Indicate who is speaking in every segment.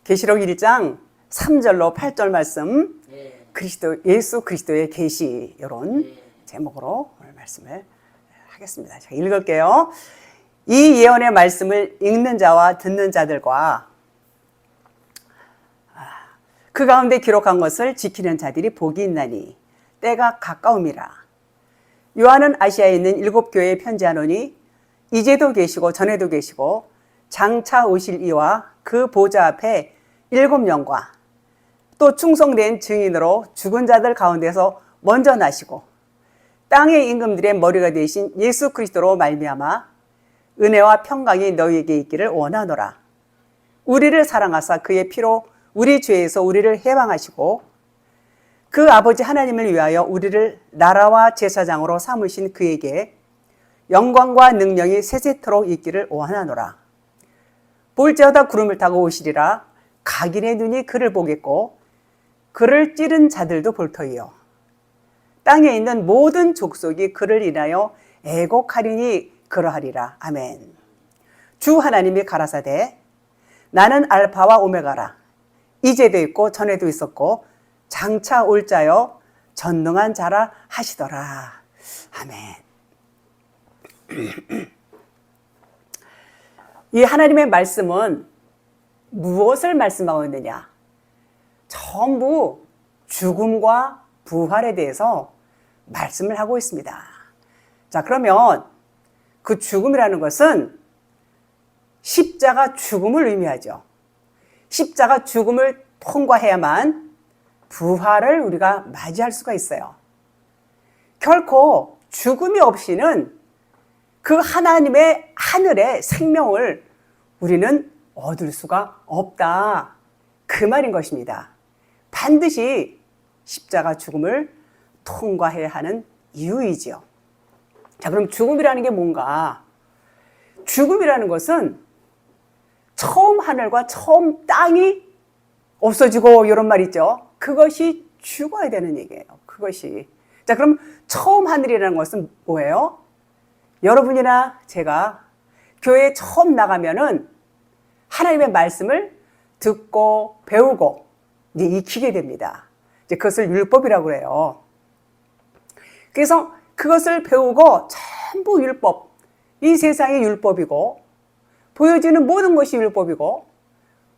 Speaker 1: 계시록 1장 3절로 8절 말씀, 예수 그리스도의 계시, 이런 제목으로 오늘 말씀을 하겠습니다. 제가 읽을게요. 이 예언의 말씀을 읽는 자와 듣는 자들과 그 가운데 기록한 것을 지키는 자들이 복이 있나니 때가 가까움이라. 요한은 아시아에 있는 7교회에 편지하노니 이제도 계시고 전에도 계시고 장차 오실 이와 그 보좌 앞에 7영과 또 충성된 증인으로 죽은 자들 가운데서 먼저 나시고 땅의 임금들의 머리가 되신 예수 그리스도로 말미암아 은혜와 평강이 너희에게 있기를 원하노라. 우리를 사랑하사 그의 피로 우리 죄에서 우리를 해방하시고 그 아버지 하나님을 위하여 우리를 나라와 제사장으로 삼으신 그에게 영광과 능력이 세세토록 있기를 원하노라. 볼지어다 구름을 타고 오시리라. 각인의 눈이 그를 보겠고 그를 찌른 자들도 볼 터이요. 땅에 있는 모든 족속이 그를 인하여 애곡하리니 그러하리라. 아멘. 주 하나님이 가라사대 나는 알파와 오메가라. 이제도 있고 전에도 있었고 장차 올 자여 전능한 자라 하시더라. 아멘. 이 하나님의 말씀은 무엇을 말씀하고 있느냐? 전부 죽음과 부활에 대해서 말씀을 하고 있습니다. 자, 그러면 그 죽음이라는 것은 십자가 죽음을 의미하죠. 십자가 죽음을 통과해야만 부활을 우리가 맞이할 수가 있어요. 결코 죽음이 없이는 그 하나님의 하늘의 생명을 우리는 얻을 수가 없다. 그 말인 것입니다. 반드시 십자가 죽음을 통과해야 하는 이유이지요. 자, 그럼 죽음이라는 게 뭔가? 죽음이라는 것은 처음 하늘과 처음 땅이 없어지고 이런 말 있죠. 그것이 죽어야 되는 얘기예요. 그것이. 자, 그럼 처음 하늘이라는 것은 뭐예요? 여러분이나 제가 교회에 처음 나가면은 하나님의 말씀을 듣고 배우고 이제 익히게 됩니다. 이제 그것을 율법이라고 해요. 그래서 그것을 배우고 전부 율법, 이 세상이 율법이고 보여지는 모든 것이 율법이고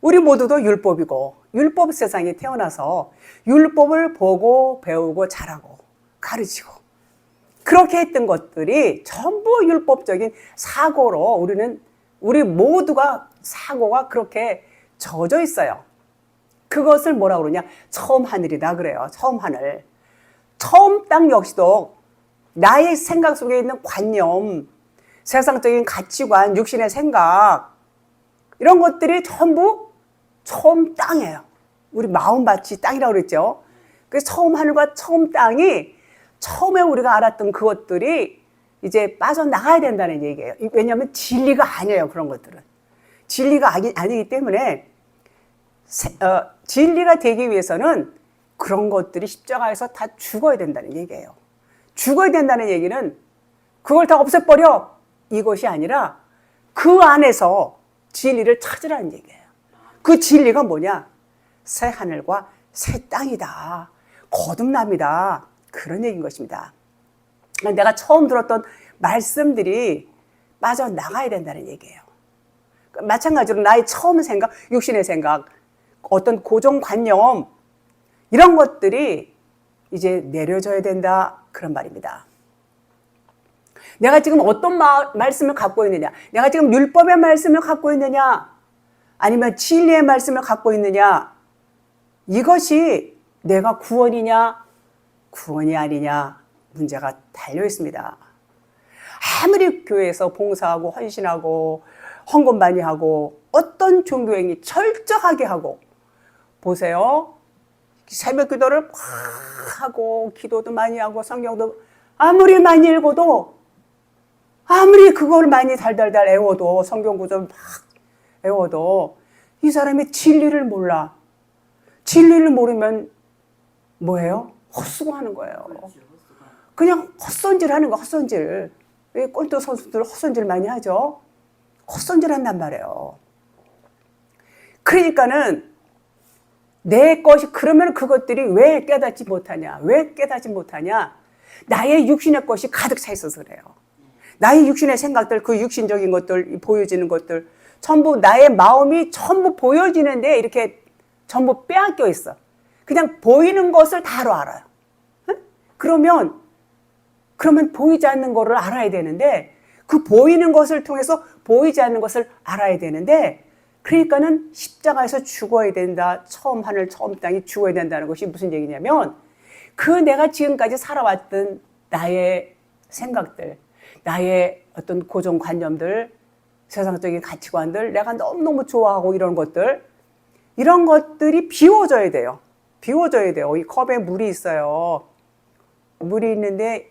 Speaker 1: 우리 모두도 율법이고 율법 세상에 태어나서 율법을 보고 배우고 잘하고 가르치고 그렇게 했던 것들이 전부 율법적인 사고로 우리 모두가 사고가 그렇게 젖어 있어요. 그것을 뭐라고 그러냐? 처음 하늘이다 그래요. 처음 하늘. 처음 땅 역시도 나의 생각 속에 있는 관념, 세상적인 가치관, 육신의 생각 이런 것들이 전부 처음 땅이에요. 우리 마음밭이 땅이라고 그랬죠. 그래서 처음 하늘과 처음 땅이 처음에 우리가 알았던 그것들이 이제 빠져나가야 된다는 얘기예요. 왜냐하면 진리가 아니에요. 그런 것들은. 진리가 아니기 때문에 진리가 되기 위해서는 그런 것들이 십자가에서 다 죽어야 된다는 얘기예요. 죽어야 된다는 얘기는 그걸 다 없애버려 이것이 아니라 그 안에서 진리를 찾으라는 얘기예요. 그 진리가 뭐냐? 새 하늘과 새 땅이다. 거듭남이다. 그런 얘기인 것입니다. 내가 처음 들었던 말씀들이 빠져나가야 된다는 얘기예요. 마찬가지로 나의 처음 생각, 육신의 생각, 어떤 고정관념 이런 것들이 이제 내려져야 된다. 그런 말입니다. 내가 지금 어떤 말씀을 갖고 있느냐? 내가 지금 율법의 말씀을 갖고 있느냐? 아니면 진리의 말씀을 갖고 있느냐? 이것이 내가 구원이냐? 구원이 아니냐? 문제가 달려 있습니다. 아무리 교회에서 봉사하고 헌신하고 헌금 많이 하고 어떤 종교행위 철저하게 하고 보세요. 새벽 기도를 막 하고 기도도 많이 하고 성경도 아무리 많이 읽어도 아무리 그걸 많이 달달달 외워도 성경 구절 막 외워도 이 사람이 진리를 몰라. 진리를 모르면 뭐예요? 헛수고하는 거예요. 그냥 헛손질하는 거, 헛손질. 골프 선수들 헛손질 많이 하죠. 헛손질 한단 말이에요. 그러니까는 내 것이 그러면 그것들이 왜 깨닫지 못하냐? 왜 깨닫지 못하냐? 나의 육신의 것이 가득 차 있어서 그래요. 나의 육신의 생각들, 그 육신적인 것들, 보여지는 것들, 전부 나의 마음이 전부 보여지는데 이렇게 전부 빼앗겨 있어. 그냥 보이는 것을 다로 알아요. 응? 그러면 보이지 않는 것을 알아야 되는데, 그 보이는 것을 통해서 보이지 않는 것을 알아야 되는데, 그러니까는 십자가에서 죽어야 된다. 처음 하늘, 처음 땅이 죽어야 된다는 것이 무슨 얘기냐면, 그 내가 지금까지 살아왔던 나의 생각들, 나의 어떤 고정관념들, 세상적인 가치관들, 내가 너무너무 좋아하고 이런 것들이 비워져야 돼요. 비워져야 돼요. 이 컵에 물이 있어요. 물이 있는데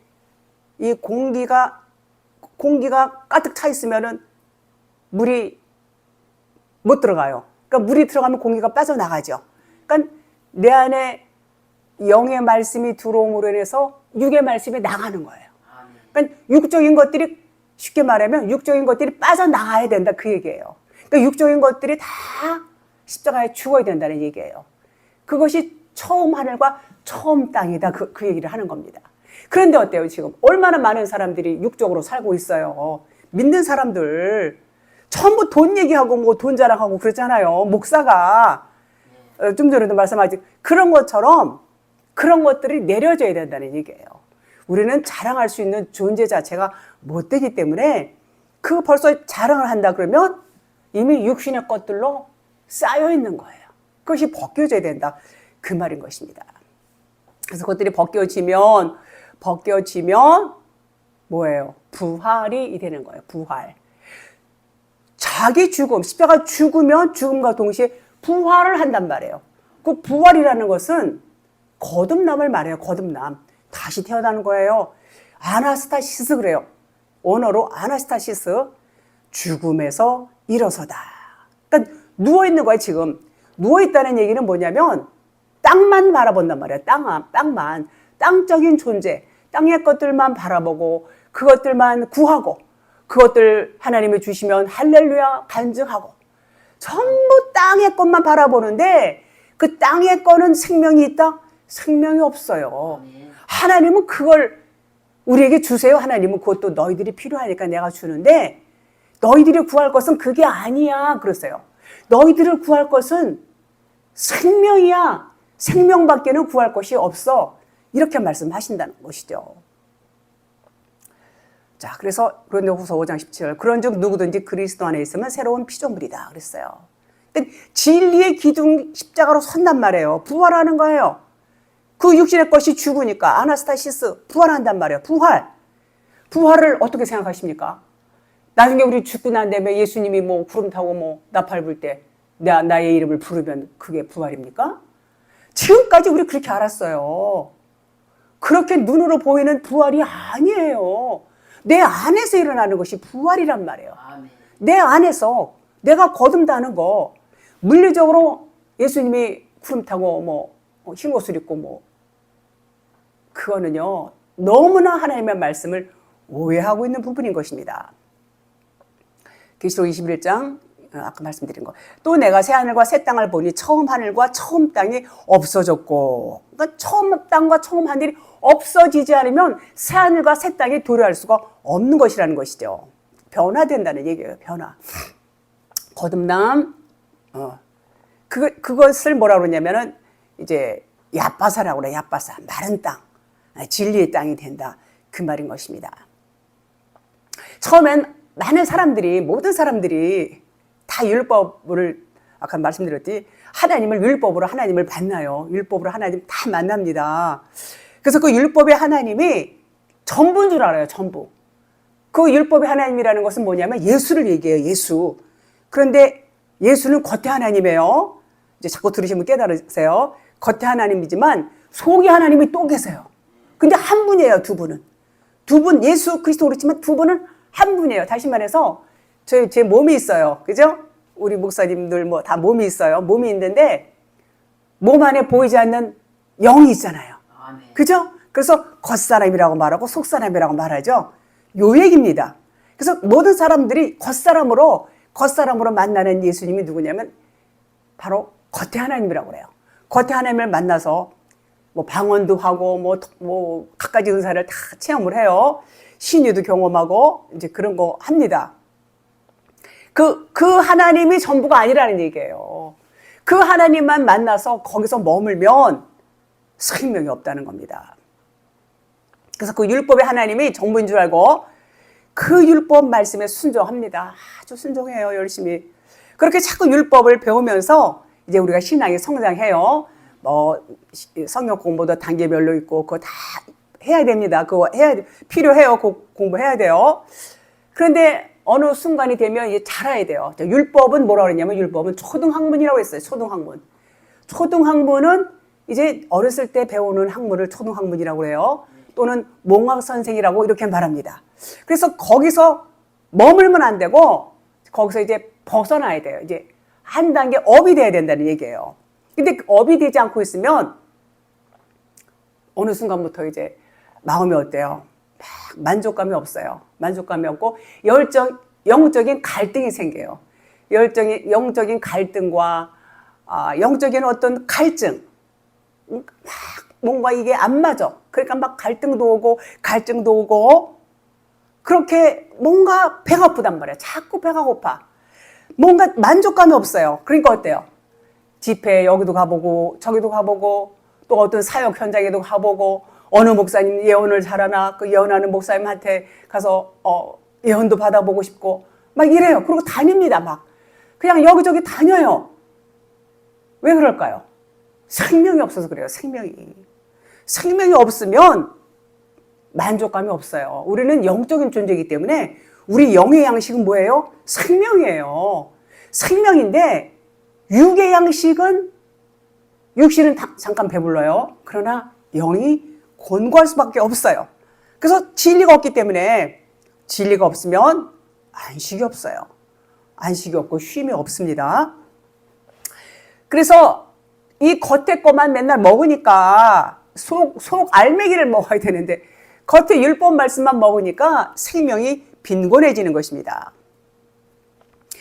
Speaker 1: 이 공기가 가득 차 있으면은 물이 못 들어가요. 그러니까 물이 들어가면 공기가 빠져나가죠. 그러니까 내 안에 영의 말씀이 들어옴으로 인해서 육의 말씀이 나가는 거예요. 그러니까 육적인 것들이, 쉽게 말하면 육적인 것들이 빠져나가야 된다, 그 얘기예요. 그러니까 육적인 것들이 다 십자가에 죽어야 된다는 얘기예요. 그것이 처음 하늘과 처음 땅이다, 그 얘기를 하는 겁니다. 그런데 어때요? 지금 얼마나 많은 사람들이 육적으로 살고 있어요. 믿는 사람들 전부 돈 얘기하고 뭐 돈 자랑하고 그러잖아요. 목사가 좀 전에도 말씀하신 그런 것처럼 그런 것들이 내려져야 된다는 얘기예요. 우리는 자랑할 수 있는 존재 자체가 못 되기 때문에 그 벌써 자랑을 한다 그러면 이미 육신의 것들로 쌓여 있는 거예요. 그것이 벗겨져야 된다, 그 말인 것입니다. 그래서 그것들이 벗겨지면 뭐예요? 부활이 되는 거예요. 부활. 자기 죽음, 십자가 죽으면 죽음과 동시에 부활을 한단 말이에요. 그 부활이라는 것은 거듭남을 말해요. 거듭남. 다시 태어나는 거예요. 아나스타시스 그래요. 언어로 아나스타시스. 죽음에서 일어서다. 그러니까 누워있는 거예요, 지금. 누워있다는 얘기는 뭐냐면 땅만 바라본단 말이에요. 땅만. 땅적인 존재. 땅의 것들만 바라보고 그것들만 구하고 그것들 하나님이 주시면 할렐루야 간증하고 전부 땅의 것만 바라보는데 그 땅의 거는 생명이 있다? 생명이 없어요. 하나님은 그걸 우리에게 주세요. 하나님은 그것도 너희들이 필요하니까 내가 주는데 너희들이 구할 것은 그게 아니야 그랬어요. 너희들을 구할 것은 생명이야. 생명밖에는 구할 것이 없어. 이렇게 말씀하신다는 것이죠. 자, 그래서 고린도후서 5장 17절 그런즉 누구든지 그리스도 안에 있으면 새로운 피조물이다 그랬어요. 진리의 기둥 십자가로 선단 말이에요. 부활하는 거예요. 그 육신의 것이 죽으니까 아나스타시스 부활한단 말이에요. 부활을 어떻게 생각하십니까? 나중에 우리 죽고 난 다음에 예수님이 뭐 구름 타고 뭐 나팔 불 때 나의 이름을 부르면 그게 부활입니까? 지금까지 우리 그렇게 알았어요. 그렇게 눈으로 보이는 부활이 아니에요. 내 안에서 일어나는 것이 부활이란 말이에요. 내 안에서 내가 거듭나는 거. 물리적으로 예수님이 구름 타고 뭐 흰 옷을 입고 뭐 그거는요 너무나 하나님의 말씀을 오해하고 있는 부분인 것입니다. 계시록 21장 아까 말씀드린 거. 또 내가 새 하늘과 새 땅을 보니 처음 하늘과 처음 땅이 없어졌고, 그러니까 처음 땅과 처음 하늘이 없어지지 않으면 새 하늘과 새 땅이 도래할 수가 없는 것이라는 것이죠. 변화된다는 얘기예요. 변화. 거듭남. 그것을 뭐라고 그러냐면은 이제 야빠사라고 그래. 야빠사. 마른 땅. 진리의 땅이 된다. 그 말인 것입니다. 처음엔 많은 사람들이, 모든 사람들이 다 율법을 아까 말씀드렸지 하나님을 율법으로 하나님을 만나요. 율법으로 하나님 다 만납니다. 그래서 그 율법의 하나님이 전부인 줄 알아요. 전부. 그 율법의 하나님이라는 것은 뭐냐면 예수를 얘기해요. 예수. 그런데 예수는 겉에 하나님이에요. 이제 자꾸 들으시면 깨달으세요. 겉에 하나님이지만 속에 하나님이 또 계세요. 근데 한 분이에요. 두 분은. 두 분 예수 그리스도 그렇지만 두 분은 한 분이에요. 다시 말해서 제 몸이 있어요. 그죠? 우리 목사님들 뭐 다 몸이 있어요. 몸이 있는데 몸 안에 보이지 않는 영이 있잖아요. 그죠? 그래서 겉사람이라고 말하고 속사람이라고 말하죠. 요 얘기입니다. 그래서 모든 사람들이 겉사람으로 만나는 예수님이 누구냐면 바로 겉에 하나님이라고 그래요. 겉에 하나님을 만나서 뭐 방언도 하고 뭐 갖가지 은사를 다 체험을 해요. 신유도 경험하고 이제 그런 거 합니다. 그 하나님이 전부가 아니라는 얘기예요. 그 하나님만 만나서 거기서 머물면 생명이 없다는 겁니다. 그래서 그 율법의 하나님이 전부인 줄 알고 그 율법 말씀에 순종합니다. 아주 순종해요, 열심히. 그렇게 자꾸 율법을 배우면서 이제 우리가 신앙이 성장해요. 뭐 성경 공부도 단계별로 있고 그거 다 해야 됩니다. 그거 필요해요. 공부해야 돼요. 그런데 어느 순간이 되면 이제 잘해야 돼요. 율법은 뭐라고 그랬냐면 율법은 초등학문이라고 했어요. 초등학문. 초등학문은 이제 어렸을 때 배우는 학문을 초등학문이라고 해요. 또는 몽학선생이라고 이렇게 말합니다. 그래서 거기서 머물면 안 되고 거기서 이제 벗어나야 돼요. 이제 한 단계 업이 돼야 된다는 얘기예요. 근데 업이 되지 않고 있으면 어느 순간부터 이제 마음이 어때요? 만족감이 없어요. 만족감이 없고 영적인 갈등이 생겨요. 영적인 갈등과 영적인 어떤 갈증, 막 뭔가 이게 안 맞아. 그러니까 막 갈등도 오고 그렇게 뭔가 배가 고프단 말이야. 자꾸 배가 고파. 뭔가 만족감이 없어요. 그러니까 어때요? 집회 여기도 가보고 저기도 가보고 또 어떤 사역 현장에도 가보고 어느 목사님 예언을 잘하나 그 예언하는 목사님한테 가서 예언도 받아보고 싶고 막 이래요. 그리고 다닙니다. 막 그냥 여기저기 다녀요. 왜 그럴까요? 생명이 없어서 그래요. 생명이 없으면 만족감이 없어요. 우리는 영적인 존재이기 때문에 우리 영의 양식은 뭐예요? 생명이에요. 생명인데 육의 양식은 육신은 잠깐 배불러요. 그러나 영이 곤고할 수밖에 없어요. 그래서 진리가 없기 때문에 진리가 없으면 안식이 없어요. 안식이 없고 쉼이 없습니다. 그래서 이 겉에 것만 맨날 먹으니까 속 알맹이를 먹어야 되는데 겉에 율법 말씀만 먹으니까 생명이 빈곤해지는 것입니다.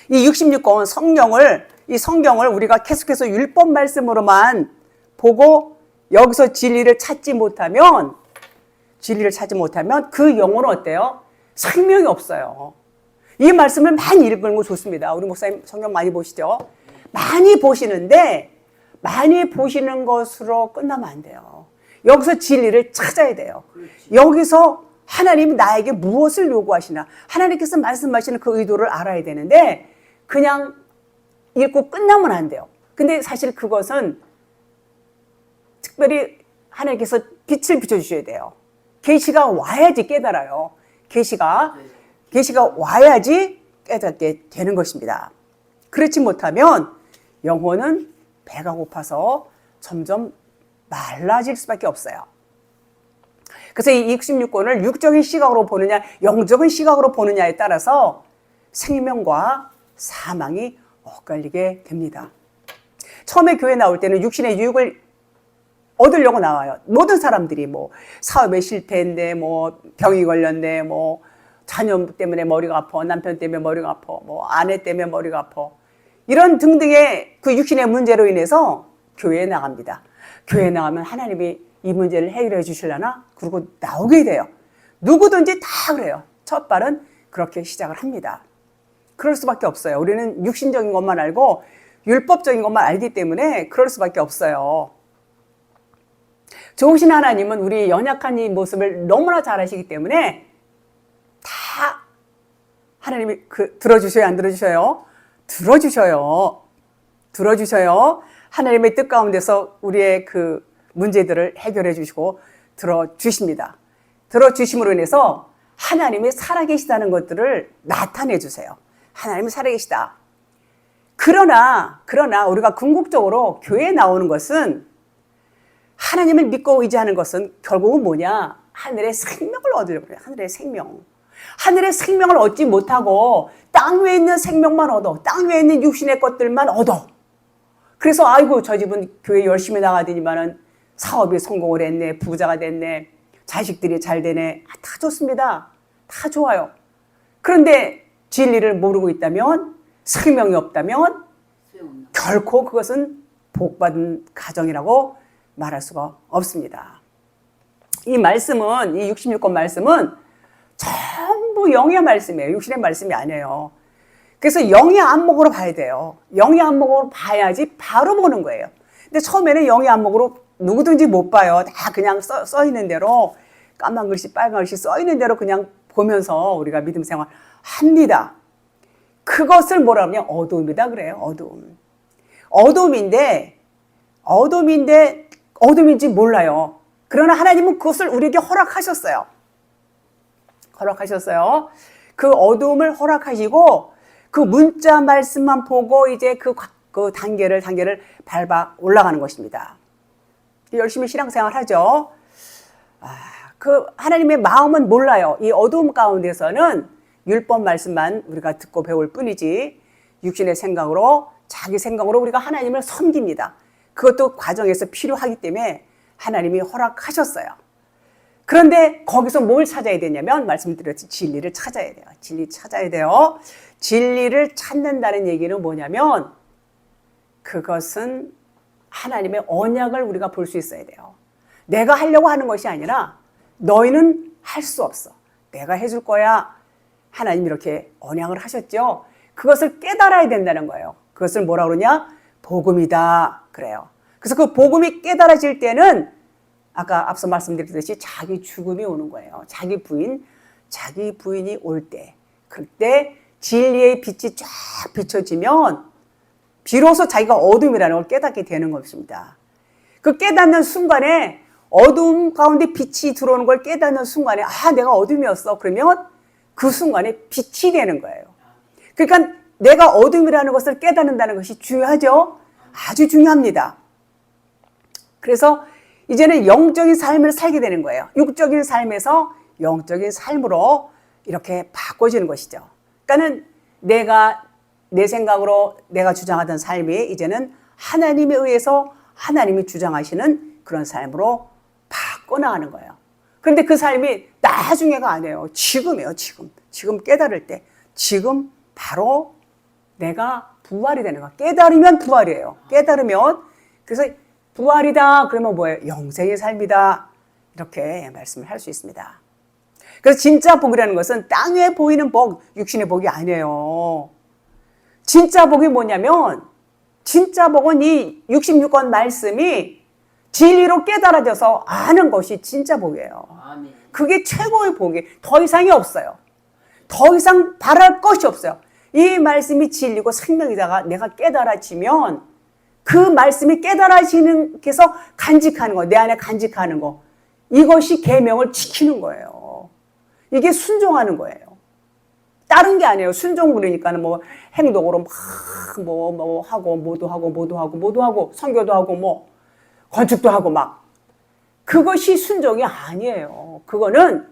Speaker 1: 이 66권 성경을 우리가 계속해서 율법 말씀으로만 보고 여기서 진리를 찾지 못하면 그 영혼은 어때요? 생명이 없어요. 이 말씀을 많이 읽는 거 좋습니다. 우리 목사님 성경 많이 보시죠? 많이 보시는데 많이 보시는 것으로 끝나면 안 돼요. 여기서 진리를 찾아야 돼요. 여기서 하나님이 나에게 무엇을 요구하시나 하나님께서 말씀하시는 그 의도를 알아야 되는데 그냥 읽고 끝나면 안 돼요. 근데 사실 그것은 특별히 하나님께서 빛을 비춰주셔야 돼요. 계시가 와야지 깨달아요. 계시가 와야지 깨닫게 되는 것입니다. 그렇지 못하면 영혼은 배가 고파서 점점 말라질 수밖에 없어요. 그래서 이 66권을 육적인 시각으로 보느냐 영적인 시각으로 보느냐에 따라서 생명과 사망이 엇갈리게 됩니다. 처음에 교회 나올 때는 육신의 유익을 얻으려고 나와요. 모든 사람들이 뭐 사업에 실패했네, 뭐 병이 걸렸네, 뭐 자녀 때문에 머리가 아파, 남편 때문에 머리가 아파, 뭐 아내 때문에 머리가 아파. 이런 등등의 그 육신의 문제로 인해서 교회에 나갑니다. 교회에 나가면 하나님이 이 문제를 해결해 주시려나? 그러고 나오게 돼요. 누구든지 다 그래요. 첫 발은 그렇게 시작을 합니다. 그럴 수밖에 없어요. 우리는 육신적인 것만 알고 율법적인 것만 알기 때문에 그럴 수밖에 없어요. 좋으신 하나님은 우리 연약한 이 모습을 너무나 잘 아시기 때문에 다 하나님이 들어주셔요, 안 들어주셔요? 들어주셔요. 하나님의 뜻 가운데서 우리의 그 문제들을 해결해 주시고 들어주십니다. 들어주심으로 인해서 하나님이 살아계시다는 것들을 나타내 주세요. 하나님이 살아계시다. 그러나 우리가 궁극적으로 교회에 나오는 것은 하나님을 믿고 의지하는 것은 결국은 뭐냐? 하늘의 생명을 얻으려고 해요. 하늘의 생명을 얻지 못하고 땅 위에 있는 생명만 얻어. 땅 위에 있는 육신의 것들만 얻어. 그래서 아이고 저 집은 교회 열심히 나가더니만은 사업이 성공을 했네. 부자가 됐네. 자식들이 잘 되네. 다 좋습니다. 다 좋아요. 그런데 진리를 모르고 있다면 생명이 없다면 결코 그것은 복받은 가정이라고 말할 수가 없습니다. 이 말씀은, 이 66권 말씀은 전부 영의 말씀이에요. 육신의 말씀이 아니에요. 그래서 영의 안목으로 봐야 돼요. 영의 안목으로 봐야지 바로 보는 거예요. 근데 처음에는 영의 안목으로 누구든지 못 봐요. 다 그냥 써 있는 대로, 까만 글씨, 빨간 글씨 써 있는 대로 그냥 보면서 우리가 믿음 생활 합니다. 그것을 뭐라 하면 어두움이다 그래요. 어두움인지 몰라요. 그러나 하나님은 그것을 우리에게 허락하셨어요. 그 어두움을 허락하시고 그 문자 말씀만 보고 이제 그 단계를 밟아 올라가는 것입니다. 열심히 신앙생활 하죠. 그 하나님의 마음은 몰라요. 이 어두움 가운데서는 율법 말씀만 우리가 듣고 배울 뿐이지 육신의 생각으로, 자기 생각으로 우리가 하나님을 섬깁니다. 그것도 과정에서 필요하기 때문에 하나님이 허락하셨어요. 그런데 거기서 뭘 찾아야 되냐면 말씀드렸듯이 진리를 찾아야 돼요. 진리를 찾는다는 얘기는 뭐냐면 그것은 하나님의 언약을 우리가 볼 수 있어야 돼요. 내가 하려고 하는 것이 아니라 너희는 할 수 없어. 내가 해줄 거야. 하나님 이렇게 언약을 하셨죠. 그것을 깨달아야 된다는 거예요. 그것을 뭐라 그러냐? 복음이다. 그래요. 그래서 그 복음이 깨달아질 때는 아까 앞서 말씀드렸듯이 자기 죽음이 오는 거예요. 자기 부인이 올 때, 그때 진리의 빛이 쫙 비춰지면 비로소 자기가 어둠이라는 걸 깨닫게 되는 것입니다. 그 깨닫는 순간에 어둠 가운데 빛이 들어오는 걸 깨닫는 순간에 내가 어둠이었어. 그러면 그 순간에 빛이 되는 거예요. 그러니까 내가 어둠이라는 것을 깨닫는다는 것이 중요하죠. 아주 중요합니다. 그래서 이제는 영적인 삶을 살게 되는 거예요. 육적인 삶에서 영적인 삶으로 이렇게 바꿔지는 것이죠. 그러니까는 내 생각으로 내가 주장하던 삶이 이제는 하나님에 의해서 하나님이 주장하시는 그런 삶으로 바꿔나가는 거예요. 그런데 그 삶이 나중에가 아니에요. 지금이에요. 지금 깨달을 때, 지금 바로 내가 부활이 되는 거야. 깨달으면 부활이에요. 그래서 부활이다 그러면 뭐예요? 영생의 삶이다. 이렇게 말씀을 할 수 있습니다. 그래서 진짜 복이라는 것은 땅 위에 보이는 복, 육신의 복이 아니에요. 진짜 복이 뭐냐면, 진짜 복은 이 66권 말씀이 진리로 깨달아져서 아는 것이 진짜 복이에요. 그게 최고의 복이, 더 이상이 없어요. 더 이상 바랄 것이 없어요. 이 말씀이 진리고 생명이다가 내가 깨달아지면 그 말씀이 깨달아지는 게서 간직하는 거, 내 안에 간직하는 거, 이것이 계명을 지키는 거예요. 이게 순종하는 거예요. 다른 게 아니에요. 순종 그러니까는 뭐 행동으로 막 하고 모두 하고 선교도 하고 건축도 하고 막, 그것이 순종이 아니에요. 그거는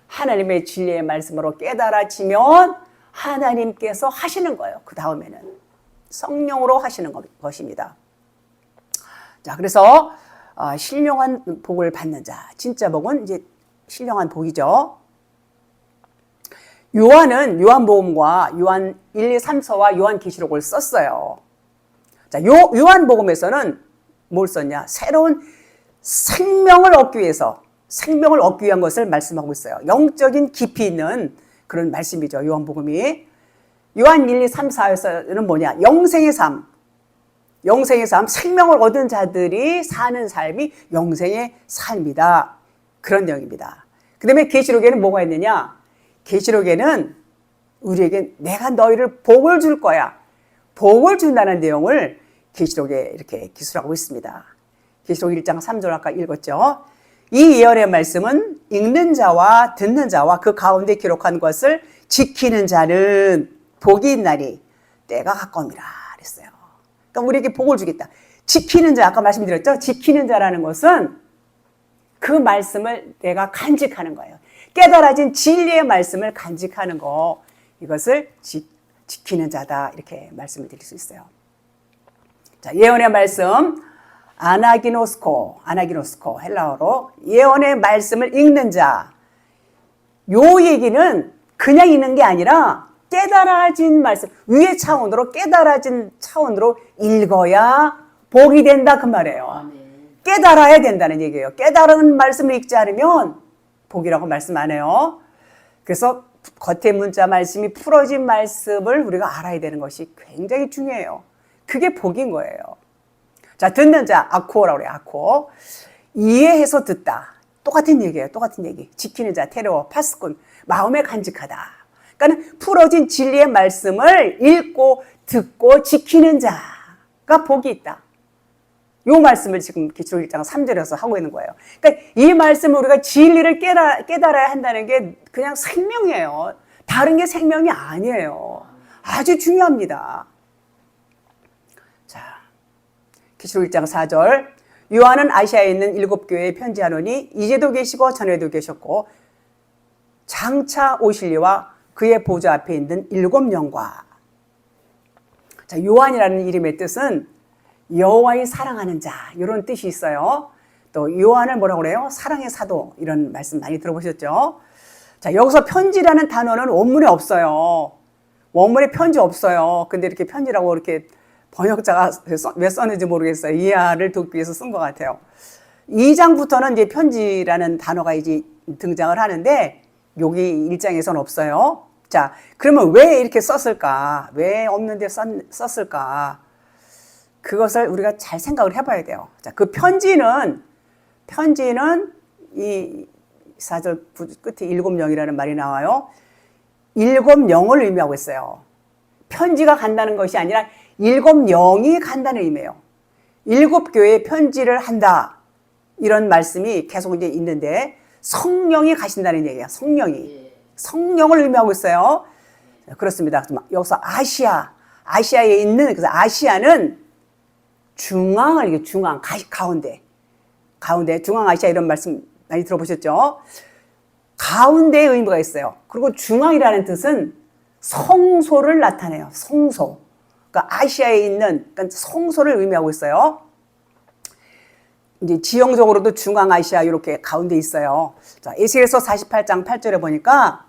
Speaker 1: 하나님의 진리의 말씀으로 깨달아지면 하나님께서 하시는 거예요. 그 다음에는 성령으로 하시는 것입니다. 자, 그래서 신령한 복을 받는 자, 진짜 복은 이제 신령한 복이죠. 요한은 요한복음과 요한 1, 2, 3서와 요한계시록을 썼어요. 자, 요한복음에서는 뭘 썼냐? 새로운 생명을 얻기 위한 것을 말씀하고 있어요. 영적인 깊이 있는 그런 말씀이죠. 요한복음이. 요한 1, 2, 3, 4에서는 뭐냐? 영생의 삶, 생명을 얻은 자들이 사는 삶이 영생의 삶이다. 그런 내용입니다. 그 다음에 계시록에는 뭐가 있느냐? 계시록에는 우리에게 내가 너희를 복을 줄 거야. 복을 준다는 내용을 계시록에 이렇게 기술하고 있습니다. 계시록 1장 3절 아까 읽었죠. 이 예언의 말씀은 읽는 자와 듣는 자와 그 가운데 기록한 것을 지키는 자는 복이 있나니 때가 가까움이라 그랬어요. 그러니까 우리에게 복을 주겠다. 지키는 자, 아까 말씀드렸죠. 지키는 자라는 것은 그 말씀을 내가 간직하는 거예요. 깨달아진 진리의 말씀을 간직하는 거, 이것을 지키는 자다, 이렇게 말씀을 드릴 수 있어요. 자, 예언의 말씀, 아나기노스코, 헬라어로 예언의 말씀을 읽는 자. 요 얘기는 그냥 읽는 게 아니라 깨달아진 말씀, 위의 차원으로, 깨달아진 차원으로 읽어야 복이 된다 그 말이에요. 깨달아야 된다는 얘기예요. 깨달은 말씀을 읽지 않으면 복이라고 말씀 안 해요. 그래서 겉에 문자 말씀이 풀어진 말씀을 우리가 알아야 되는 것이 굉장히 중요해요. 그게 복인 거예요. 자, 듣는 자, 아코라고 그래요. 아코. 이해해서 듣다. 똑같은 얘기예요. 똑같은 얘기. 지키는 자, 테레오, 파스꾼. 마음에 간직하다. 그러니까 풀어진 진리의 말씀을 읽고 듣고 지키는 자가 복이 있다. 이 말씀을 지금 기초일장 3절에서 하고 있는 거예요. 그러니까 이 말씀을 우리가 진리를 깨달아야 한다는 게 그냥 생명이에요. 다른 게 생명이 아니에요. 아주 중요합니다. 자, 기초 1장 4절. 요한은 아시아에 있는 7교회에 편지하노니 이제도 계시고 전에도 계셨고 장차 오실 이와 그의 보좌 앞에 있는 7영과. 자, 요한이라는 이름의 뜻은 여호와의 사랑하는 자, 이런 뜻이 있어요. 또 요한을 뭐라고 그래요? 사랑의 사도, 이런 말씀 많이 들어보셨죠? 자, 여기서 편지라는 단어는 원문에 없어요. 원문에 편지 없어요. 근데 이렇게 편지라고 이렇게 번역자가 왜 썼는지 모르겠어요. 이해를 돕기 위해서 쓴 것 같아요. 2장부터는 이제 편지라는 단어가 이제 등장을 하는데 여기 1장에서는 없어요. 자, 그러면 왜 이렇게 썼을까? 왜 없는데 썼을까? 그것을 우리가 잘 생각을 해봐야 돼요. 자, 그 편지는 이 4절 끝에 7영이라는 말이 나와요. 7영을 의미하고 있어요. 편지가 간다는 것이 아니라 7영이 간다는 의미예요. 7교회에 편지를 한다. 이런 말씀이 계속 이제 있는데 성령이 가신다는 얘기예요. 성령을 의미하고 있어요. 그렇습니다. 여기서 아시아에 있는, 그래서 아시아는 중앙을, 가운데, 중앙아시아 이런 말씀 많이 들어보셨죠? 가운데의 의미가 있어요. 그리고 중앙이라는 뜻은 성소를 나타내요. 성소. 그러니까 아시아에 있는, 그러니까 성소를 의미하고 있어요. 이제 지형적으로도 중앙아시아 이렇게 가운데 있어요. 자, 에스겔서 48장 8절에 보니까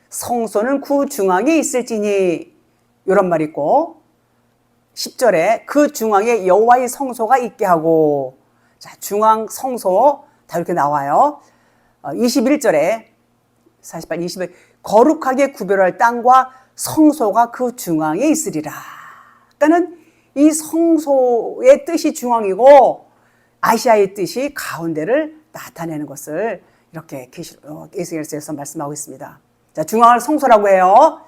Speaker 1: 성소는 그 중앙에 있을지니 이런 말이 있고 10절에 그 중앙에 여호와의 성소가 있게 하고, 자, 중앙 성소 다 이렇게 나와요. 21절에 48, 21 거룩하게 구별할 땅과 성소가 그 중앙에 있으리라. 그러니까는 이 성소의 뜻이 중앙이고 아시아의 뜻이 가운데를 나타내는 것을 이렇게 에스겔서에서 말씀하고 있습니다. 자, 중앙을 성소라고 해요.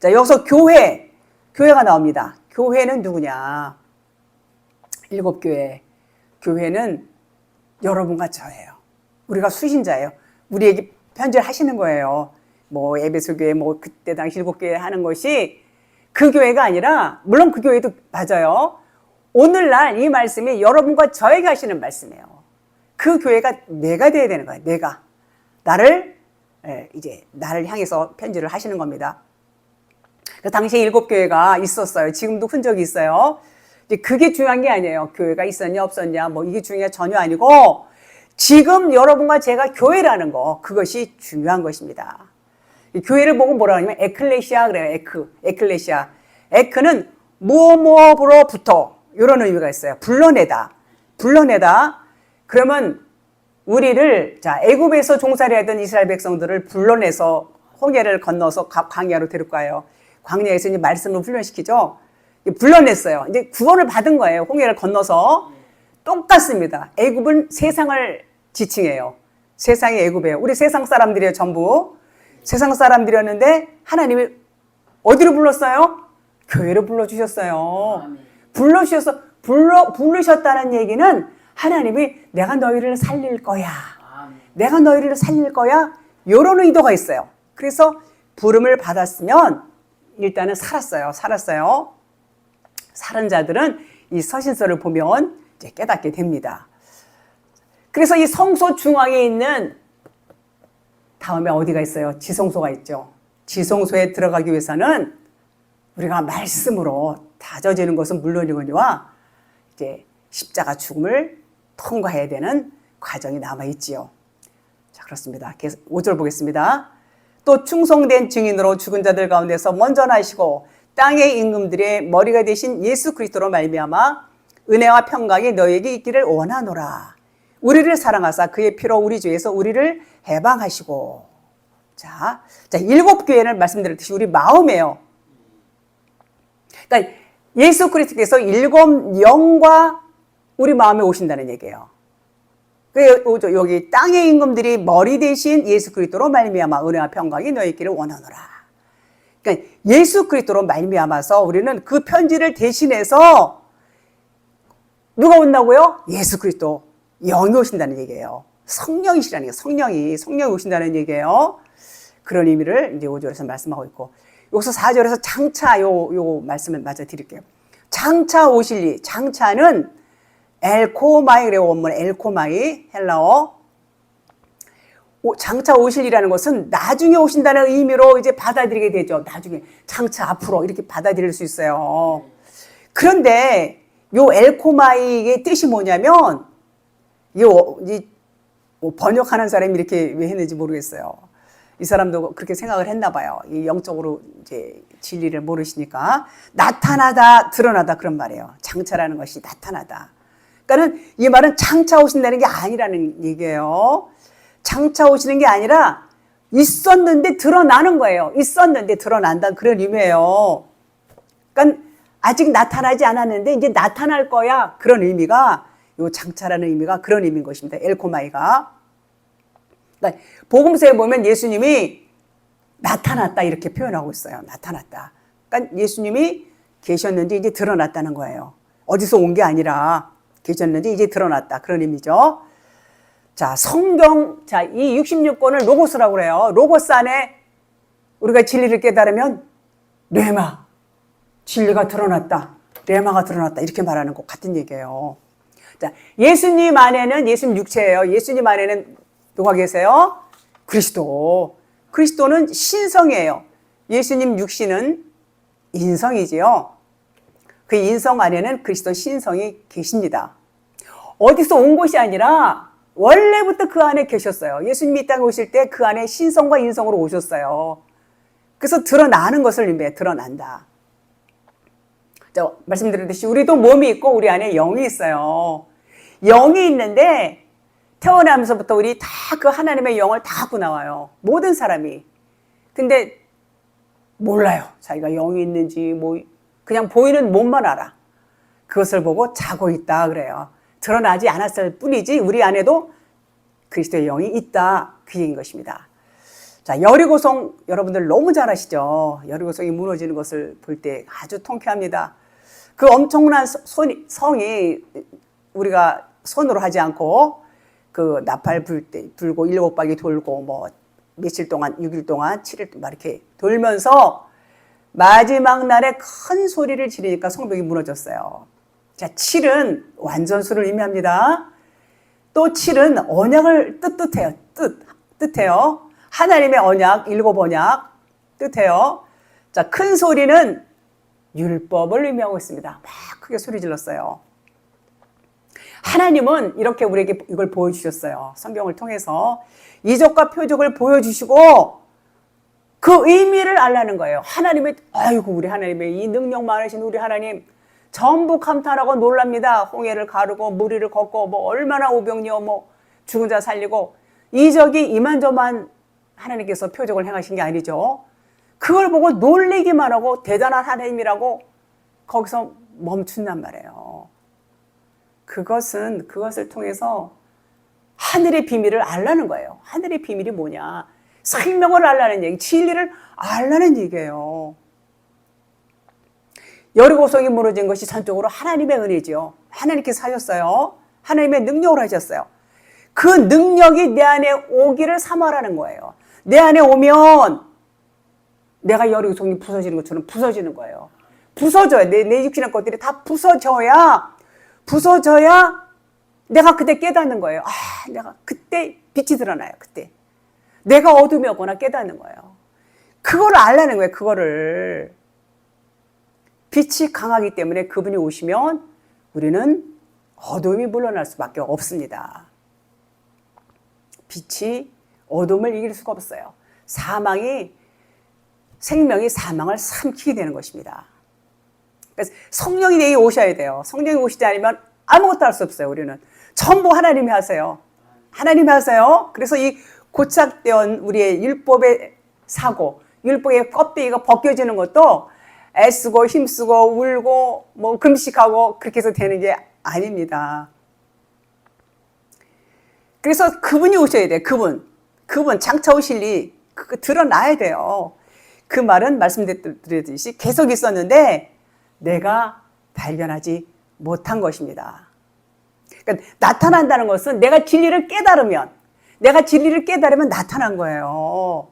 Speaker 1: 자, 여기서 교회가 나옵니다. 교회는 누구냐? 7교회. 교회는 여러분과 저예요. 우리가 수신자예요. 우리에게 편지를 하시는 거예요. 뭐 에베소 교회, 뭐 그때 당시 7교회 하는 것이 그 교회가 아니라, 물론 그 교회도 맞아요. 오늘날 이 말씀이 여러분과 저에게 하시는 말씀이에요. 그 교회가 내가 돼야 되는 거예요. 나를 향해서 편지를 하시는 겁니다. 그 당시에 7교회가 있었어요. 지금도 흔적이 있어요. 이제 그게 중요한 게 아니에요. 교회가 있었냐 없었냐 뭐 이게 중요한 게 전혀 아니고 지금 여러분과 제가 교회라는 거, 그것이 중요한 것입니다. 이 교회를 보고 뭐라 하냐면 에클레시아 그래요. 에클레시아. 에크는 무엇으로부터 이런 의미가 있어요. 불러내다. 그러면 우리를, 자, 애굽에서 종살이 하던 이스라엘 백성들을 불러내서 홍해를 건너서 광야로 데리고 가요. 광야에서 이제 말씀을 훈련시키죠. 불러냈어요. 이제 구원을 받은 거예요. 홍해를 건너서. 똑같습니다. 애굽은 세상을 지칭해요. 세상이 애굽이에요. 우리 세상 사람들이에요. 전부 세상 사람들이었는데 하나님이 어디로 불렀어요? 교회로 불러주셨어요. 부르셨다는 얘기는 하나님이 내가 너희를 살릴 거야. 내가 너희를 살릴 거야. 이런 의도가 있어요. 그래서 부름을 받았으면 일단은 살았어요. 살은 자들은 이 서신서를 보면 이제 깨닫게 됩니다. 그래서 이 성소 중앙에 있는 다음에 어디가 있어요? 지성소가 있죠. 지성소에 들어가기 위해서는 우리가 말씀으로 다져지는 것은 물론이거니와 이제 십자가 죽음을 통과해야 되는 과정이 남아있지요. 자, 그렇습니다. 5절 보겠습니다. 또 충성된 증인으로 죽은 자들 가운데서 먼저 나시고 땅의 임금들의 머리가 되신 예수 그리스도로 말미암아 은혜와 평강이 너에게 있기를 원하노라. 우리를 사랑하사 그의 피로 우리 죄에서 우리를 해방하시고. 자, 일곱 교회는 말씀드렸듯이 우리 마음이에요. 그러니까 예수 그리스도께서 일곱 영과 우리 마음에 오신다는 얘기예요. 여기 땅의 임금들이 머리 대신 예수 그리스도로 말미암아 은혜와 평강이 너희 있기를 원하노라. 그러니까 예수 그리스도로 말미암아서 우리는 그 편지를 대신해서 누가 온다고요? 예수 그리스도 영이 오신다는 얘기예요. 성령이시라는 얘기예요. 성령이 오신다는 얘기예요. 그런 의미를 이제 5절에서 말씀하고 있고, 여기서 4절에서 장차 요 말씀을 마저 드릴게요. 장차 오실 이, 장차는 엘코마이래요. 원문 엘코마이 헬라어. 장차 오실이라는 것은 나중에 오신다는 의미로 이제 받아들이게 되죠. 나중에 장차 앞으로 이렇게 받아들일 수 있어요. 그런데 요 엘코마이의 뜻이 뭐냐면 번역하는 사람이 이렇게 왜 했는지 모르겠어요. 이 사람도 그렇게 생각을 했나 봐요. 이 영적으로 이제 진리를 모르시니까 나타나다, 드러나다 그런 말이에요. 장차라는 것이 나타나다. 그러니까는 이 말은 장차 오신다는 게 아니라는 얘기예요. 장차 오시는 게 아니라 있었는데 드러나는 거예요. 있었는데 드러난다 그런 의미예요. 그러니까 아직 나타나지 않았는데 이제 나타날 거야 그런 의미가 요 장차라는 의미가 그런 의미인 것입니다. 엘코마이가. 그러니까 복음서에 보면 예수님이 나타났다 이렇게 표현하고 있어요. 나타났다. 그러니까 예수님이 계셨는데 이제 드러났다는 거예요. 어디서 온 게 아니라 계셨는데 이제 드러났다 그런 의미죠. 자, 성경, 자, 이 66권을 로고스라고 그래요. 로고스 안에 우리가 진리를 깨달으면 레마, 진리가 드러났다. 레마가 드러났다. 이렇게 말하는 것 같은 얘기예요. 자, 예수님 안에는, 예수님 육체예요. 예수님 안에는 누가 계세요? 그리스도. 그리스도는 신성이에요. 예수님 육신은 인성이지요. 그 인성 안에는 그리스도 신성이 계십니다. 어디서 온 것이 아니라 원래부터 그 안에 계셨어요. 예수님이 이 땅에 오실 때 그 안에 신성과 인성으로 오셨어요. 그래서 드러나는 것을 의미해. 드러난다. 자, 말씀드렸듯이 우리도 몸이 있고 우리 안에 영이 있어요. 영이 있는데 태어나면서부터 우리 다 그 하나님의 영을 다 갖고 나와요. 모든 사람이. 근데 몰라요. 자기가 영이 있는지 뭐 그냥 보이는 몸만 알아. 그것을 보고 자고 있다 그래요. 드러나지 않았을 뿐이지 우리 안에도 그리스도의 영이 있다 그 얘기인 것입니다. 자, 여리고성 여러분들 너무 잘 아시죠? 여리고성이 무너지는 것을 볼 때 아주 통쾌합니다. 그 엄청난 성이 우리가 손으로 하지 않고 그 나팔 불고 7바퀴 돌고 뭐 며칠 동안 6일 동안 7일 동안 이렇게 돌면서 마지막 날에 큰 소리를 지르니까 성벽이 무너졌어요. 자, 7은 완전수를 의미합니다. 또 7은 언약을 뜻해요. 하나님의 언약, 7 언약 뜻해요. 자, 큰 소리는 율법을 의미하고 있습니다. 막 크게 소리 질렀어요. 하나님은 이렇게 우리에게 이걸 보여주셨어요. 성경을 통해서 이적과 표적을 보여주시고 그 의미를 알라는 거예요. 하나님의, 아이고 우리 하나님의 이 능력 많으신 우리 하나님 전부 감탄하고 놀랍니다. 홍해를 가르고 무리를 걷고 뭐 얼마나 오병이어 뭐 죽은 자 살리고 이적이 이만저만 하나님께서 표적을 행하신 게 아니죠. 그걸 보고 놀리기만 하고 대단한 하나님이라고 거기서 멈춘단 말이에요. 그것을 통해서 하늘의 비밀을 알라는 거예요. 하늘의 비밀이 뭐냐? 생명을 알라는 얘기, 진리를 알라는 얘기예요. 여리고성이 무너진 것이 전적으로 하나님의 은혜죠. 하나님께서 하셨어요. 하나님의 능력을 하셨어요. 그 능력이 내 안에 오기를 사모하라는 거예요. 내 안에 오면 내가 여리고성이 부서지는 것처럼 부서지는 거예요. 부서져야 내 육신의 것들이 다 부서져야 내가 그때 깨닫는 거예요. 아, 내가 그때 빛이 드러나요. 그때 내가 어둠이었구나 깨닫는 거예요. 그거를 알라는 거예요. 그거를 빛이 강하기 때문에 그분이 오시면 우리는 어둠이 물러날 수밖에 없습니다. 빛이 어둠을 이길 수가 없어요. 생명이 사망을 삼키게 되는 것입니다. 그래서 성령이 내게 오셔야 돼요. 성령이 오시지 않으면 아무것도 할 수 없어요. 우리는 전부 하나님이 하세요. 하나님이 하세요. 그래서 이 고착된 우리의 율법의 사고, 율법의 껍데기가 벗겨지는 것도 애쓰고 힘쓰고 울고 뭐 금식하고 그렇게 해서 되는 게 아닙니다. 그래서 그분이 오셔야 돼요. 그분 장차 오실 이 그거 드러나야 돼요. 그 말은 말씀드렸듯이 계속 있었는데 내가 발견하지 못한 것입니다. 그러니까 나타난다는 것은 내가 진리를 깨달으면 나타난 거예요.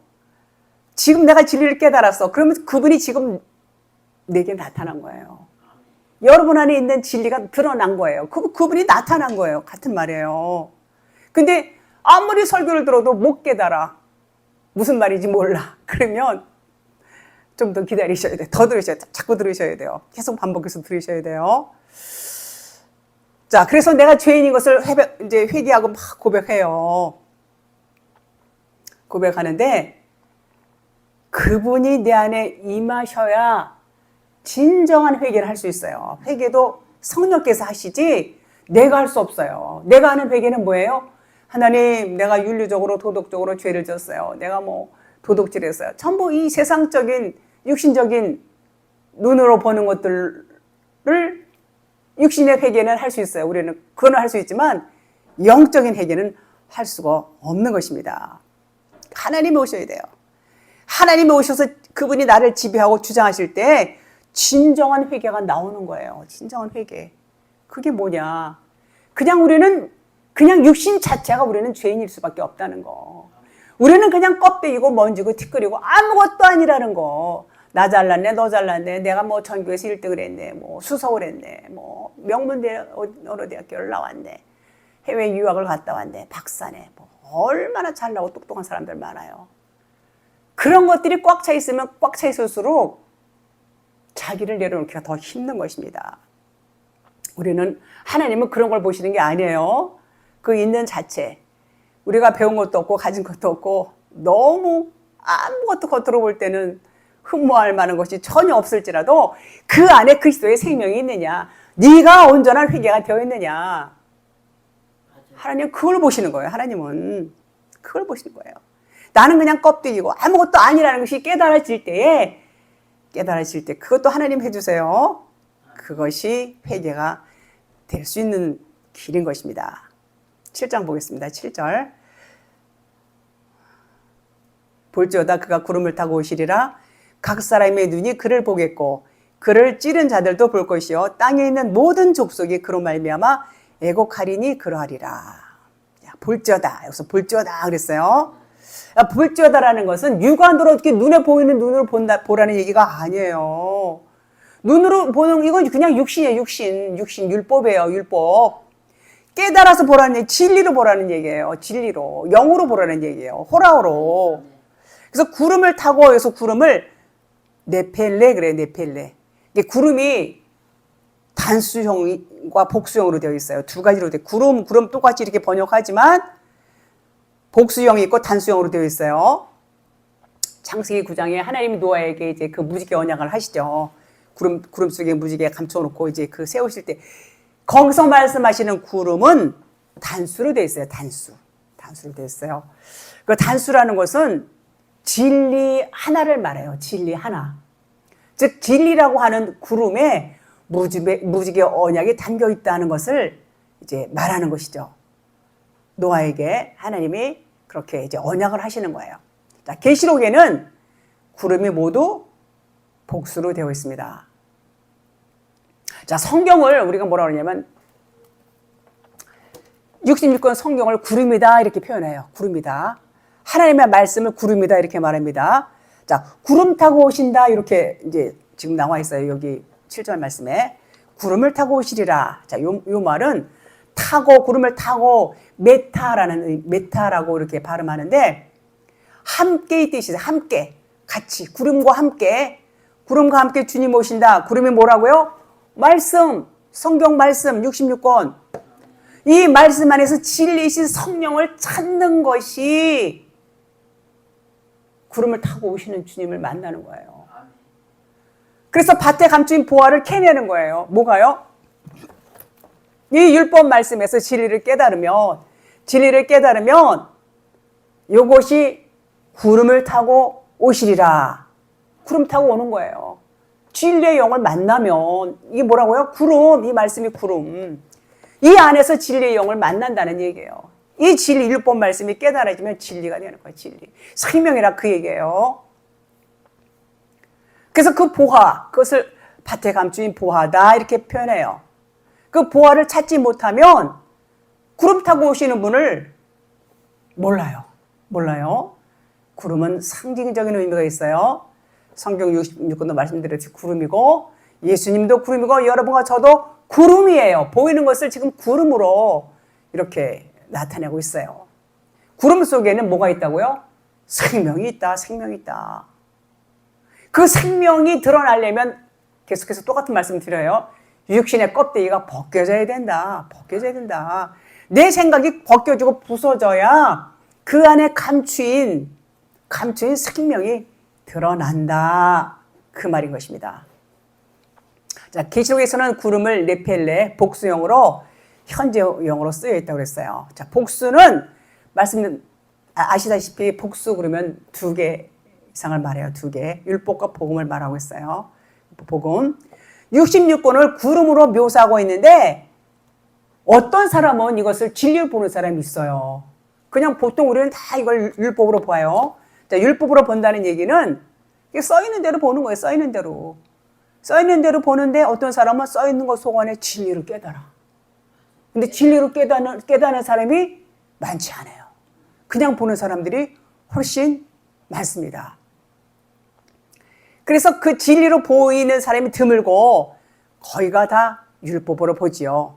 Speaker 1: 지금 내가 진리를 깨달았어. 그러면 그분이 지금 내게 나타난 거예요. 여러분 안에 있는 진리가 드러난 거예요. 그분이 나타난 거예요. 같은 말이에요. 근데 아무리 설교를 들어도 못 깨달아. 무슨 말인지 몰라. 그러면 좀 더 기다리셔야 돼요. 더 들으셔야 돼요. 자꾸 들으셔야 돼요. 계속 반복해서 들으셔야 돼요. 자, 그래서 내가 죄인인 것을 이제 회개하고 막 고백해요. 고백하는데 그분이 내 안에 임하셔야 진정한 회개를 할 수 있어요. 회개도 성령께서 하시지 내가 할 수 없어요. 내가 하는 회개는 뭐예요? 하나님, 내가 윤리적으로 도덕적으로 죄를 졌어요. 내가 뭐 도둑질했어요. 전부 이 세상적인 육신적인 눈으로 보는 것들을 육신의 회개는 할 수 있어요. 우리는 그건 할 수 있지만 영적인 회개는 할 수가 없는 것입니다. 하나님이 오셔야 돼요. 하나님이 오셔서 그분이 나를 지배하고 주장하실 때 진정한 회개가 나오는 거예요. 진정한 회개. 그게 뭐냐? 그냥 육신 자체가 우리는 죄인일 수밖에 없다는 거. 우리는 그냥 껍데기고 먼지고 티끌이고 아무것도 아니라는 거. 나 잘났네, 너 잘났네, 내가 뭐 전교에서 1등을 했네, 뭐 수석을 했네, 뭐 명문대 어느 대학교를 나왔네, 해외 유학을 갔다 왔네, 박사네, 뭐 얼마나 잘나고 똑똑한 사람들 많아요. 그런 것들이 꽉 차 있으면 꽉 차 있을수록 자기를 내려놓기가 더 힘든 것입니다. 하나님은 그런 걸 보시는 게 아니에요. 그 있는 자체. 우리가 배운 것도 없고 가진 것도 없고 너무 아무것도 겉으로 볼 때는 흠모할 만한 것이 전혀 없을지라도 그 안에 그리스도의 생명이 있느냐, 네가 온전한 회개가 되어 있느냐, 하나님 그걸 보시는 거예요. 하나님은 그걸 보시는 거예요. 나는 그냥 껍데기고 아무것도 아니라는 것이 깨달아질 때 그것도 하나님 해주세요. 그것이 회개가 될 수 있는 길인 것입니다. 7장 보겠습니다. 7절. 볼지어다 그가 구름을 타고 오시리라. 각 사람의 눈이 그를 보겠고 그를 찌른 자들도 볼 것이요 땅에 있는 모든 족속이 그로 말미암아 애곡하리니 그러하리라. 볼지어다. 여기서 볼지어다 그랬어요. 볼지어다라는 것은 육안으로 이렇게 눈에 보이는 눈으로 보라는 얘기가 아니에요. 눈으로 보는 이건 그냥 육신이에요. 육신 율법이에요. 율법. 깨달아서 보라는 얘기, 진리로 보라는 얘기예요. 진리로. 영으로 보라는 얘기예요. 호라오로. 그래서 구름을 타고 여기서 구름을 네펠레 그래요. 네펠레. 이게 구름이 단수형과 복수형으로 되어 있어요. 두 가지로 되어 구름 똑같이 이렇게 번역하지만 복수형이 있고 단수형으로 되어 있어요. 창세기 9장에 하나님이 노아에게 이제 그 무지개 언약을 하시죠. 구름 속에 무지개 감춰놓고 이제 그 세우실 때 거기서 말씀하시는 구름은 단수로 되어 있어요. 단수로 되어 있어요. 그 단수라는 것은 진리 하나를 말해요. 진리 하나. 즉 진리라고 하는 구름에 무지개 언약이 담겨 있다는 것을 이제 말하는 것이죠. 노아에게 하나님이 그렇게 이제 언약을 하시는 거예요. 자, 계시록에는 구름이 모두 복수로 되어 있습니다. 자, 성경을 우리가 뭐라 그러냐면 66권 성경을 구름이다 이렇게 표현해요. 구름이다. 하나님의 말씀을 구름이다 이렇게 말합니다. 자, 구름 타고 오신다 이렇게 이제 지금 나와 있어요. 여기 7절 말씀에 구름을 타고 오시리라. 자, 요 말은 타고 구름을 타고 메타라고 이렇게 발음하는데 함께 이 뜻이죠. 함께 같이 구름과 함께 주님 오신다. 구름이 뭐라고요? 말씀, 성경 말씀 66권. 이 말씀 안에서 진리이신 성령을 찾는 것이 구름을 타고 오시는 주님을 만나는 거예요. 그래서 밭에 감추인 보화를 캐내는 거예요. 뭐가요? 이 율법 말씀에서 진리를 깨달으면 요것이 구름을 타고 오시리라. 구름 타고 오는 거예요. 진리의 영을 만나면 이게 뭐라고요? 구름. 이 말씀이 구름. 이 안에서 진리의 영을 만난다는 얘기예요. 이 진리 율법 말씀이 깨달아지면 진리가 되는 거예요. 진리. 생명이라 그 얘기예요. 그래서 그 보화, 그것을 밭에 감추인 보화다 이렇게 표현해요. 그 보화를 찾지 못하면 구름 타고 오시는 분을 몰라요. 구름은 상징적인 의미가 있어요. 성경 66권도 말씀드렸듯이 구름이고 예수님도 구름이고 여러분과 저도 구름이에요. 보이는 것을 지금 구름으로 이렇게 나타내고 있어요. 구름 속에는 뭐가 있다고요? 생명이 있다. 그 생명이 드러나려면 계속해서 똑같은 말씀 드려요. 육신의 껍데기가 벗겨져야 된다. 내 생각이 벗겨지고 부서져야 그 안에 감추인 생명이 드러난다. 그 말인 것입니다. 자, 계시록에서는 구름을 네펠레 복수형으로 현재형으로 쓰여 있다고 그랬어요. 자, 복수는 아시다시피 복수 그러면 2개 이상을 말해요. 2개. 율법과 복음을 말하고 있어요. 복음. 66권을 구름으로 묘사하고 있는데 어떤 사람은 이것을 진리로 보는 사람이 있어요. 그냥 보통 우리는 다 이걸 율법으로 봐요. 자, 율법으로 본다는 얘기는 써 있는 대로 보는 거예요. 써 있는 대로 보는데 어떤 사람은 써 있는 것 속 안에 진리를 깨달아. 근데 진리로 깨닫는 사람이 많지 않아요. 그냥 보는 사람들이 훨씬 많습니다. 그래서 그 진리로 보이는 사람이 드물고 거의가 다 율법으로 보지요.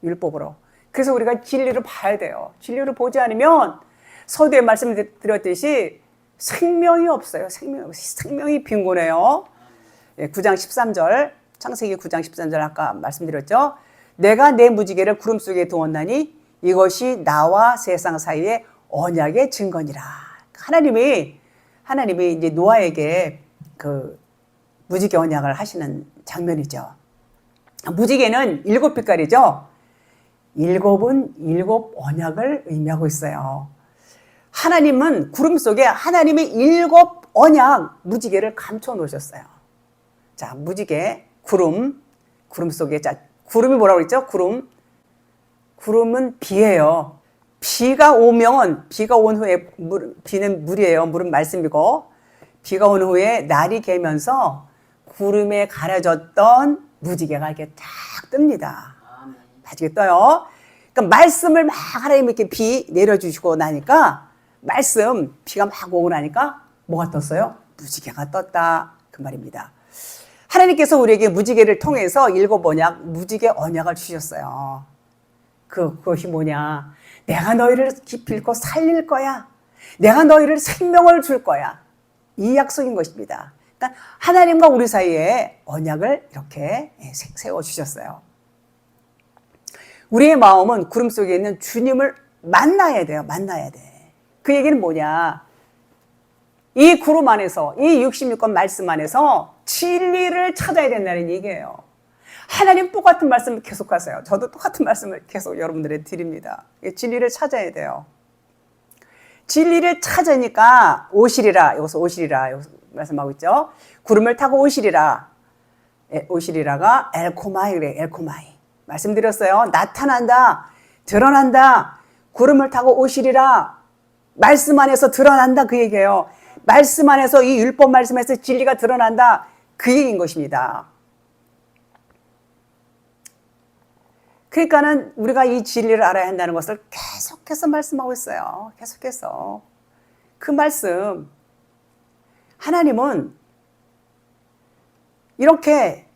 Speaker 1: 율법으로. 그래서 우리가 진리를 봐야 돼요. 진리를 보지 않으면 서두에 말씀드렸듯이 생명이 없어요. 생명이 빈곤해요. 9장 13절, 창세기 9장 13절 아까 말씀드렸죠. 내가 내 무지개를 구름 속에 두었나니 이것이 나와 세상 사이의 언약의 증거니라. 하나님이 이제 노아에게 그 무지개 언약을 하시는 장면이죠. 무지개는 7빛깔이죠. 7은 7 언약을 의미하고 있어요. 하나님은 구름 속에 하나님의 7 언약 무지개를 감춰 놓으셨어요. 자, 무지개, 구름 속에, 자, 구름이 뭐라고 그랬죠? 구름은 비예요. 비가 오면, 비가 온 후에, 비는 물이에요. 물은 말씀이고, 비가 온 후에 날이 개면서 구름에 가려졌던 무지개가 이렇게 탁 뜹니다. 무지개 떠요. 그러니까 말씀을 막 하나님 이렇게 비 내려주시고 나니까, 비가 막 오고 나니까 뭐가 떴어요? 무지개가 떴다. 그 말입니다. 하나님께서 우리에게 무지개를 통해서 7 언약, 무지개 언약을 주셨어요. 그것이 뭐냐? 내가 너희를 기필코 살릴 거야. 내가 너희를 생명을 줄 거야. 이 약속인 것입니다. 그러니까 하나님과 우리 사이에 언약을 이렇게 세워주셨어요. 우리의 마음은 구름 속에 있는 주님을 만나야 돼요. 그 얘기는 뭐냐? 이 구름 안에서, 이 66권 말씀 안에서 진리를 찾아야 된다는 얘기예요. 하나님 똑같은 말씀을 계속하세요. 저도 똑같은 말씀을 계속 여러분들에게 드립니다. 진리를 찾아야 돼요. 진리를 찾으니까 여기서 말씀하고 있죠. 구름을 타고 오시리라. 오시리라가 엘코마이 그래요. 엘코마이. 말씀드렸어요. 나타난다. 드러난다. 구름을 타고 오시리라. 말씀 안에서 드러난다. 그 얘기예요. 말씀 안에서 이 율법 말씀에서 진리가 드러난다. 그 얘기인 것입니다. 그러니까는 우리가 이 진리를 알아야 한다는 것을 계속해서 말씀하고 있어요. 계속해서. 그 말씀. 하나님은 이렇게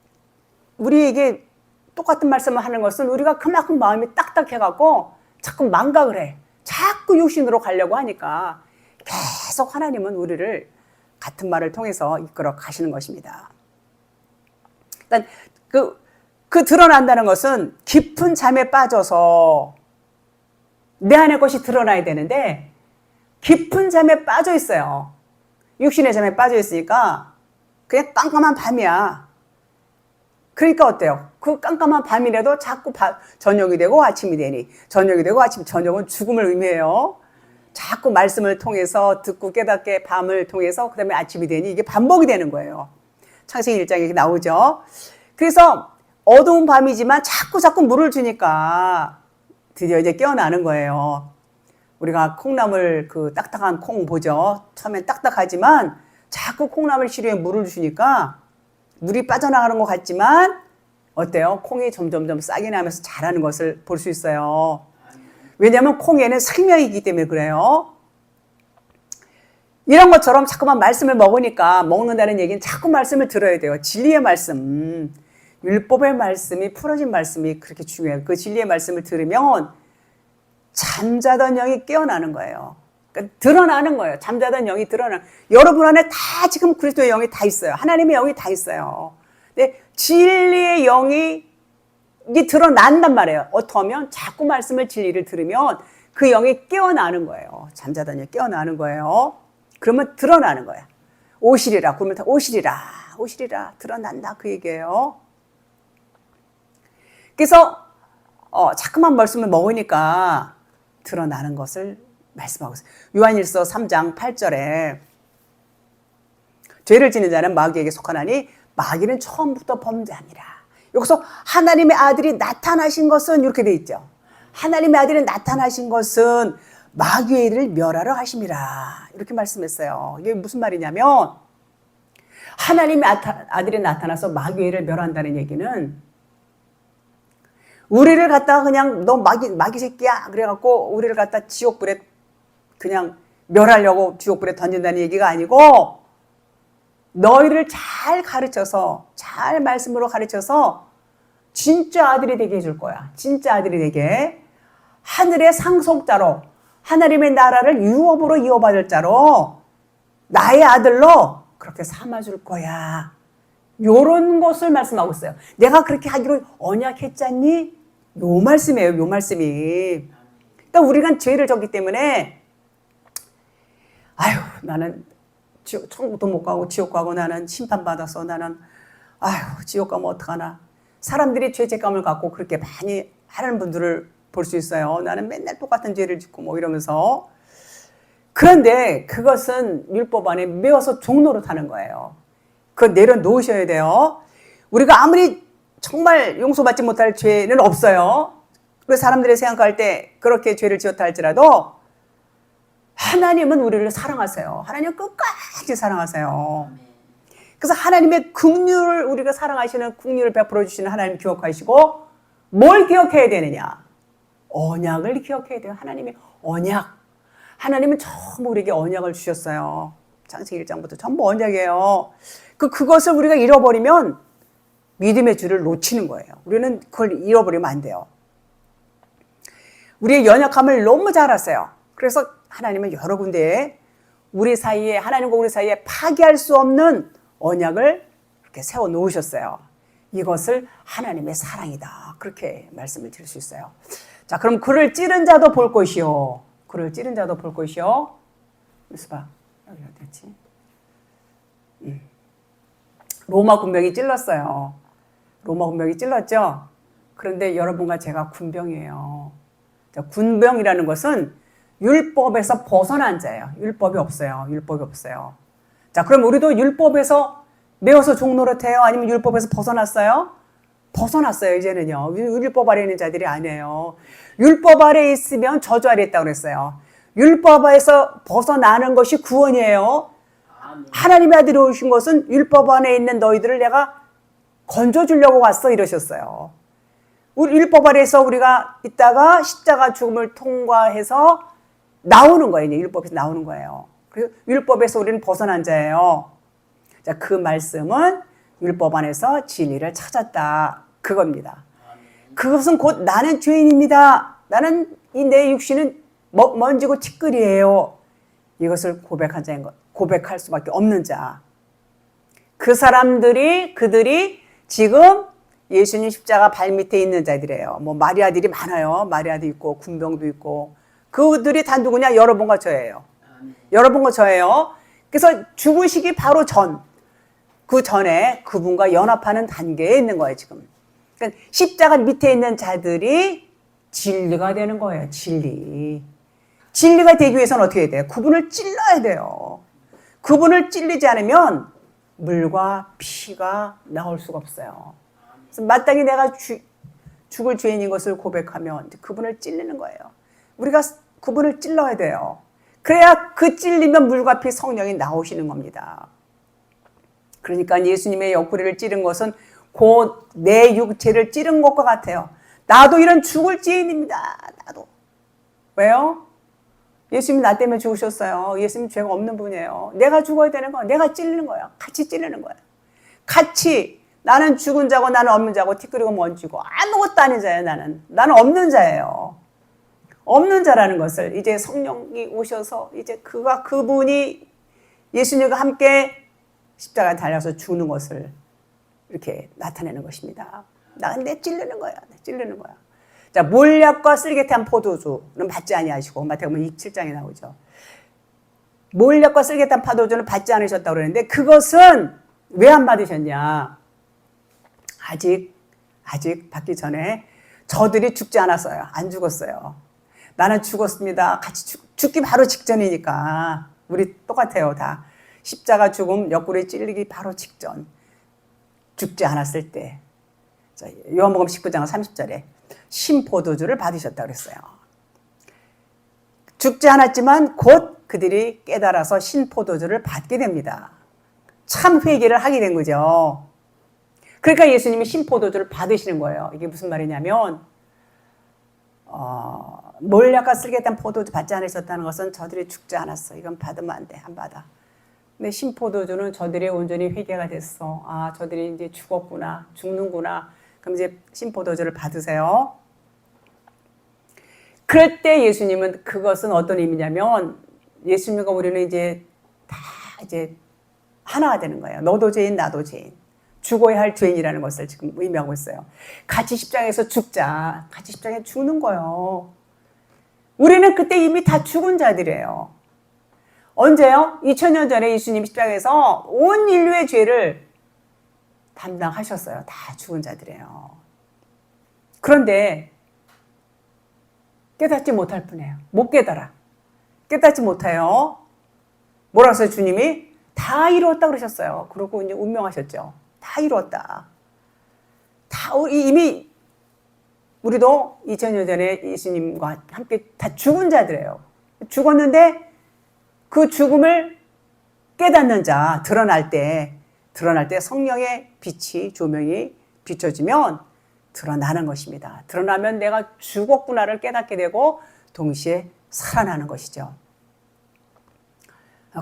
Speaker 1: 우리에게 똑같은 말씀을 하는 것은 우리가 그만큼 마음이 딱딱해갖고 자꾸 망각을 해. 자꾸 육신으로 가려고 하니까 계속 하나님은 우리를 같은 말을 통해서 이끌어 가시는 것입니다. 일단 그 드러난다는 것은 깊은 잠에 빠져서 내 안의 것이 드러나야 되는데 깊은 잠에 빠져 있어요. 육신의 잠에 빠져 있으니까 그냥 깜깜한 밤이야. 그러니까 어때요? 그 깜깜한 밤이라도 자꾸 저녁이 되고 아침이 되니, 저녁이 되고 저녁은 죽음을 의미해요. 자꾸 말씀을 통해서 듣고 깨닫게 밤을 통해서 그 다음에 아침이 되니 이게 반복이 되는 거예요. 창세기 1장에 이렇게 나오죠. 그래서 어두운 밤이지만 자꾸 물을 주니까 드디어 이제 깨어나는 거예요. 우리가 콩나물 그 딱딱한 콩 보죠. 처음엔 딱딱하지만 자꾸 콩나물 시루에 물을 주니까 물이 빠져나가는 것 같지만 어때요? 콩이 점점점 싹이 나면서 자라는 것을 볼 수 있어요. 왜냐하면 콩에는 생명이 있기 때문에 그래요. 이런 것처럼 자꾸만 말씀을 먹는다는 얘기는 자꾸 말씀을 들어야 돼요. 진리의 말씀, 율법의 말씀이, 풀어진 말씀이 그렇게 중요해요. 그 진리의 말씀을 들으면 잠자던 영이 깨어나는 거예요. 그러니까 드러나는 거예요. 잠자던 영이 드러나는. 여러분 안에 다 지금 그리스도의 영이 다 있어요. 하나님의 영이 다 있어요. 근데 진리의 영이 이게 드러난단 말이에요. 어떻게 하면 자꾸 말씀을 진리를 들으면 그 영이 깨어나는 거예요. 잠자던 영이 깨어나는 거예요. 그러면 드러나는 거야. 오시리라. 그러면 오시리라. 드러난다. 그 얘기예요. 그래서 자꾸만 말씀을 먹으니까 드러나는 것을 말씀하고 있어요. 요한일서 3장 8절에 죄를 지는 자는 마귀에게 속하나니 마귀는 처음부터 범죄함이라. 여기서 하나님의 아들이 나타나신 것은 이렇게 돼 있죠. 하나님의 아들이 나타나신 것은 마귀의 일을 멸하러 하심이라. 이렇게 말씀했어요. 이게 무슨 말이냐면 하나님의 아들이 나타나서 마귀의 일을 멸한다는 얘기는 우리를 갖다가 그냥 너 마귀 새끼야 그래갖고 우리를 갖다 지옥불에 그냥 멸하려고 지옥불에 던진다는 얘기가 아니고 너희를 잘 가르쳐서 잘 말씀으로 가르쳐서 진짜 아들이 되게 해줄 거야. 진짜 아들이 되게 하늘의 상속자로 하나님의 나라를 유업으로 이어받을 자로 나의 아들로 그렇게 삼아줄 거야. 요런 것을 말씀하고 있어요. 내가 그렇게 하기로 언약했잖니? 요 말씀이에요. 요 말씀이. 그러니까 우리가 죄를 졌기 때문에 아유 나는 천국도 못 가고 지옥 가고 나는 심판받아서 나는 아유 지옥 가면 어떡하나. 사람들이 죄책감을 갖고 그렇게 많이 하는 분들을 볼 수 있어요. 나는 맨날 똑같은 죄를 짓고 뭐 이러면서. 그런데 그것은 율법 안에 매어서 종노릇하는 거예요. 그거 내려놓으셔야 돼요. 우리가 아무리 정말 용서받지 못할 죄는 없어요. 그래서 사람들이 생각할 때 그렇게 죄를 지었다 할지라도 하나님은 우리를 사랑하세요. 하나님은 끝까지 사랑하세요. 그래서 하나님의 긍휼을 우리가 사랑하시는 긍휼을 베풀어 주시는 하나님 기억하시고 뭘 기억해야 되느냐? 언약을 기억해야 돼요. 하나님의 언약. 하나님은 전부 우리에게 언약을 주셨어요. 창세기 1장부터 전부 언약이에요. 그것을 우리가 잃어버리면 믿음의 줄을 놓치는 거예요. 우리는 그걸 잃어버리면 안 돼요. 우리의 연약함을 너무 잘 아세요. 그래서 하나님은 여러 군데에 우리 사이에 하나님과 우리 사이에 파기할 수 없는 언약을 이렇게 세워 놓으셨어요. 이것을 하나님의 사랑이다. 그렇게 말씀을 드릴 수 있어요. 자, 그럼 그를 찌른 자도 볼 것이요. 그를 찌른 자도 볼 것이요. 여기서 봐. 여기 어디였지? 로마 군병이 찔렀어요. 로마 군병이 찔렀죠? 그런데 여러분과 제가 군병이에요. 자, 군병이라는 것은 율법에서 벗어난 자예요. 율법이 없어요. 율법이 없어요. 자, 그럼 우리도 율법에서 매어서 종노릇해요? 아니면 율법에서 벗어났어요? 벗어났어요, 이제는요. 율법 아래에 있는 자들이 아니에요. 율법 아래에 있으면 저주 아래에 있다고 그랬어요. 율법에서 벗어나는 것이 구원이에요. 하나님의 아들이 오신 것은 율법 안에 있는 너희들을 내가 건져주려고 왔어 이러셨어요. 우리 율법 아래에서 우리가 있다가 십자가 죽음을 통과해서 나오는 거예요. 이제 율법에서 나오는 거예요. 그래서 율법에서 우리는 벗어난 자예요. 자, 그 말씀은 율법 안에서 진리를 찾았다. 그겁니다. 그것은 곧 나는 죄인입니다. 나는 이 내 육신은 먼지고 티끌이에요. 이것을 고백할 수밖에 없는 자. 그들이 지금 예수님 십자가 발밑에 있는 자들이에요. 뭐 마리아들이 많아요. 마리아도 있고 군병도 있고. 그들이 다 누구냐? 여러분과 저예요. 여러분과 저예요. 그래서 죽으시기 바로 전 그 전에 그분과 연합하는 단계에 있는 거예요, 지금. 그러니까 십자가 밑에 있는 자들이 진리가 되는 거예요, 진리. 진리가 되기 위해서는 어떻게 해야 돼요? 그분을 찔러야 돼요. 그분을 찔리지 않으면 물과 피가 나올 수가 없어요. 그래서 마땅히 내가 죽을 죄인인 것을 고백하면 그분을 찔리는 거예요. 우리가 그분을 찔러야 돼요. 그래야 그 찔리면 물과 피 성령이 나오시는 겁니다. 그러니까 예수님의 옆구리를 찌른 것은 곧 내 육체를 찌른 것과 같아요. 나도 이런 죽을 죄인입니다. 나도. 왜요? 예수님이 나 때문에 죽으셨어요. 예수님 죄가 없는 분이에요. 내가 죽어야 되는 거야. 내가 찔리는 거야. 같이 찔리는 거야. 같이 나는 죽은 자고 나는 없는 자고 티끌이고 먼지고 아무것도 아닌 자예요. 나는 없는 자예요. 없는 자라는 것을 이제 성령이 오셔서 이제 그분이 예수님과 함께 십자가에 달려서 죽는 것을 이렇게 나타내는 것입니다. 내 찔리는 거야. 내 찔리는 거야. 자, 몰약과 쓸개탄 포도주는 받지 아니하시고 마태복음 27장에 나오죠. 몰약과 쓸개탄 포도주는 받지 않으셨다고 그러는데 그것은 왜 안 받으셨냐? 아직 받기 전에 저들이 죽지 않았어요. 안 죽었어요. 나는 죽었습니다. 같이 죽기 바로 직전이니까 우리 똑같아요. 다 십자가 죽음 옆구리 찔리기 바로 직전 죽지 않았을 때 요한복음 19장 30절에 신포도주를 받으셨다고 그랬어요. 죽지 않았지만 곧 그들이 깨달아서 신포도주를 받게 됩니다. 참 회개를 하게 된 거죠. 그러니까 예수님이 신포도주를 받으시는 거예요. 이게 무슨 말이냐면 몰약과 쓸개탄 포도주 받지 않으셨다는 것은 저들이 죽지 않았어. 이건 받으면 안 돼. 안 받아. 근데 신포도주는 저들이 온전히 회개가 됐어. 아, 저들이 이제 죽었구나. 죽는구나. 그럼 이제 신포도주를 받으세요. 그럴 때 예수님은 그것은 어떤 의미냐면 예수님과 우리는 이제 다 이제 하나가 되는 거예요. 너도 죄인, 나도 죄인. 죽어야 할 죄인이라는 것을 지금 의미하고 있어요. 같이 십자가에서 죽자. 같이 십자가에 죽는 거예요. 우리는 그때 이미 다 죽은 자들이에요. 언제요? 2000년 전에 예수님이 십자가에서 온 인류의 죄를 담당하셨어요. 다 죽은 자들이에요. 그런데 깨닫지 못할 뿐이에요. 못 깨달아. 깨닫지 못해요. 뭐라고 했어요? 주님이 다 이루었다 그러셨어요. 그러고 이제 운명하셨죠. 다 이루었다. 다 이미 우리도 2000년 전에 예수님과 함께 다 죽은 자들이에요. 죽었는데 그 죽음을 깨닫는 자 드러날 때 성령의 빛이 조명이 비춰지면 드러나는 것입니다. 드러나면 내가 죽었구나를 깨닫게 되고 동시에 살아나는 것이죠.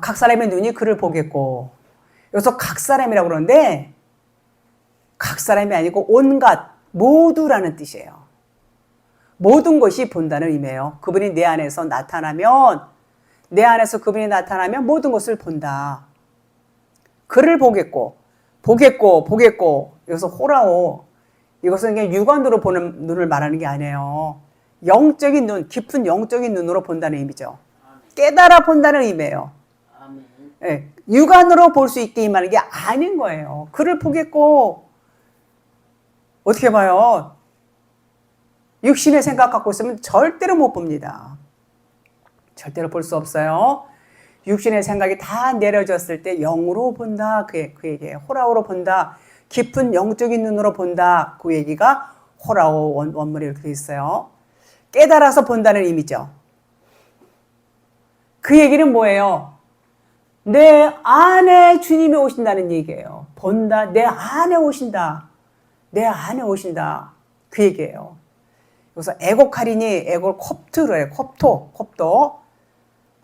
Speaker 1: 각 사람의 눈이 그를 보겠고 여기서 각 사람이라고 그러는데 각 사람이 아니고 온갖 모두라는 뜻이에요. 모든 것이 본다는 의미예요. 그분이 내 안에서 나타나면 내 안에서 그분이 나타나면 모든 것을 본다. 그를 보겠고 여기서 호라오 이것은 그냥 육안으로 보는 눈을 말하는 게 아니에요. 영적인 눈, 깊은 영적인 눈으로 본다는 의미죠. 깨달아 본다는 의미예요. 네, 육안으로 볼 수 있게 임하는 게 아닌 거예요. 그를 보겠고 어떻게 봐요? 육신의 생각 갖고 있으면 절대로 못 봅니다. 절대로 볼 수 없어요. 육신의 생각이 다 내려졌을 때 영으로 본다. 그 얘기예요. 호라오로 본다. 깊은 영적인 눈으로 본다. 그 얘기가 호라오 원문에 이렇게 돼 있어요. 깨달아서 본다는 의미죠. 그 얘기는 뭐예요? 내 안에 주님이 오신다는 얘기예요. 본다. 내 안에 오신다. 내 안에 오신다. 그 얘기예요. 그래서 에고카리니, 에고 콥토로 해요. 콥토.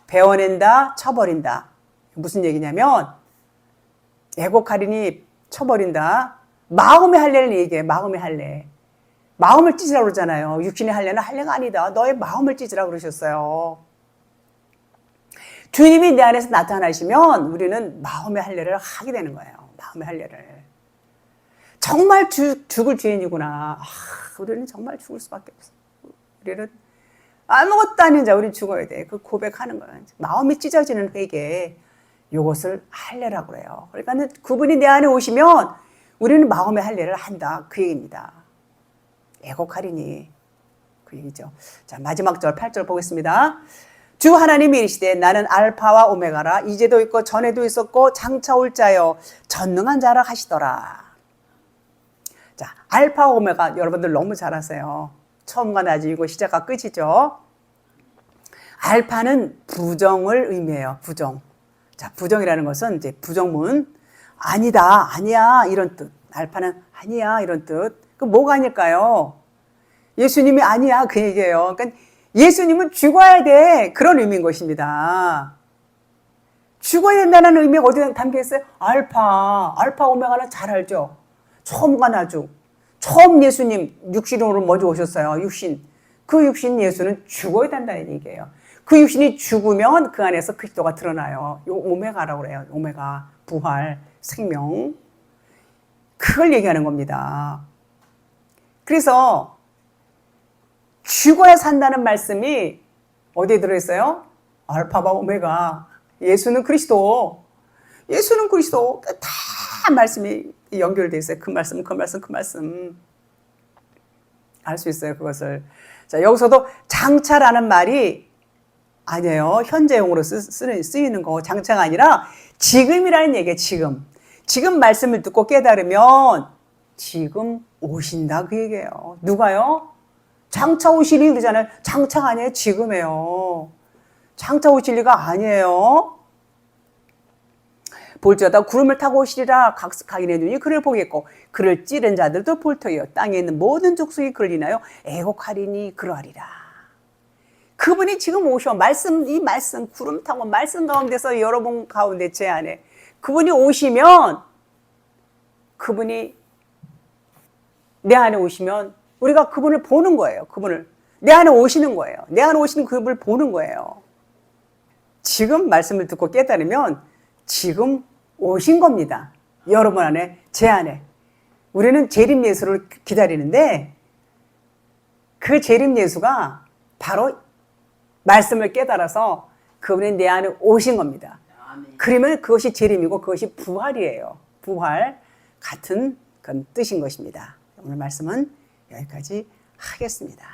Speaker 1: 베어낸다, 쳐버린다. 무슨 얘기냐면 에고카리니 쳐버린다. 마음의 할례를 얘기해. 마음의 할례. 마음을 찢으라고 그러잖아요. 육신의 할례는 할례가 아니다. 너의 마음을 찢으라고 그러셨어요. 주님이 내 안에서 나타나시면 우리는 마음의 할례를 하게 되는 거예요. 마음의 할례를. 정말 죽을 죄인이구나. 우리는 정말 죽을 수밖에 없어. 우리는 아무것도 아닌 자, 우리 죽어야 돼. 그 고백하는 거야. 마음이 찢어지는 회개. 이것을 할례라고 그래요. 그러니까 그분이 내 안에 오시면 우리는 마음의 할례를 한다. 그 얘기입니다. 애곡하리니 그 얘기죠. 자, 마지막 절 8절 보겠습니다. 주 하나님이 이르시되 나는 알파와 오메가라. 이제도 있고 전에도 있었고 장차 올 자여 전능한 자라 하시더라. 자, 알파 오메가 여러분들 너무 잘 아세요. 처음과 나중이고 시작과 끝이죠. 알파는 부정을 의미해요. 부정. 자, 부정이라는 것은 이제 부정문 아니다, 아니야 이런 뜻. 알파는 아니야 이런 뜻. 그 뭐가 아닐까요? 예수님이 아니야 그 얘기예요. 그러니까 예수님은 죽어야 돼 그런 의미인 것입니다. 죽어야 된다는 의미가 어디에 담겨 있어요? 알파 오메가는 잘 알죠. 처음과 나중. 처음 예수님 육신으로 먼저 오셨어요. 육신. 그 육신 예수는 죽어야 된다는 얘기예요. 그 육신이 죽으면 그 안에서 그리스도가 드러나요. 요 오메가라고 그래요. 오메가, 부활, 생명. 그걸 얘기하는 겁니다. 그래서 죽어야 산다는 말씀이 어디에 들어있어요? 알파와 오메가. 예수는 그리스도. 예수는 그리스도. 다 말씀이 연결되어 있어요. 그 말씀. 알 수 있어요. 그것을. 자, 여기서도 장차라는 말이 아니에요. 현재용으로 쓰이는 거. 장차가 아니라 지금이라는 얘기예요. 지금 말씀을 듣고 깨달으면 지금 오신다 그 얘기예요. 누가요? 장차 오시리 그러잖아요. 장차가 아니에요. 지금이에요. 장차 오실 리가 아니에요. 볼지어다 구름을 타고 오시리라. 각인의 눈이 그를 보겠고 그를 찌른 자들도 볼 터이요. 땅에 있는 모든 족속이 그를 인하여 애곡하리니 그러하리라. 그분이 지금 오셔. 이 말씀 구름 타고 말씀 가운데서 여러분 가운데 제 안에 그분이 오시면 그분이 내 안에 오시면 우리가 그분을 보는 거예요. 그분을 내 안에 오시는 거예요. 내 안에 오시는 그분을 보는 거예요. 지금 말씀을 듣고 깨달으면 지금 오신 겁니다. 여러분 안에, 제 안에. 우리는 재림 예수를 기다리는데 그 재림 예수가 바로 말씀을 깨달아서 그분이 내 안에 오신 겁니다. 그러면 그것이 재림이고 그것이 부활이에요. 부활 같은 그런 뜻인 것입니다. 오늘 말씀은 여기까지 하겠습니다.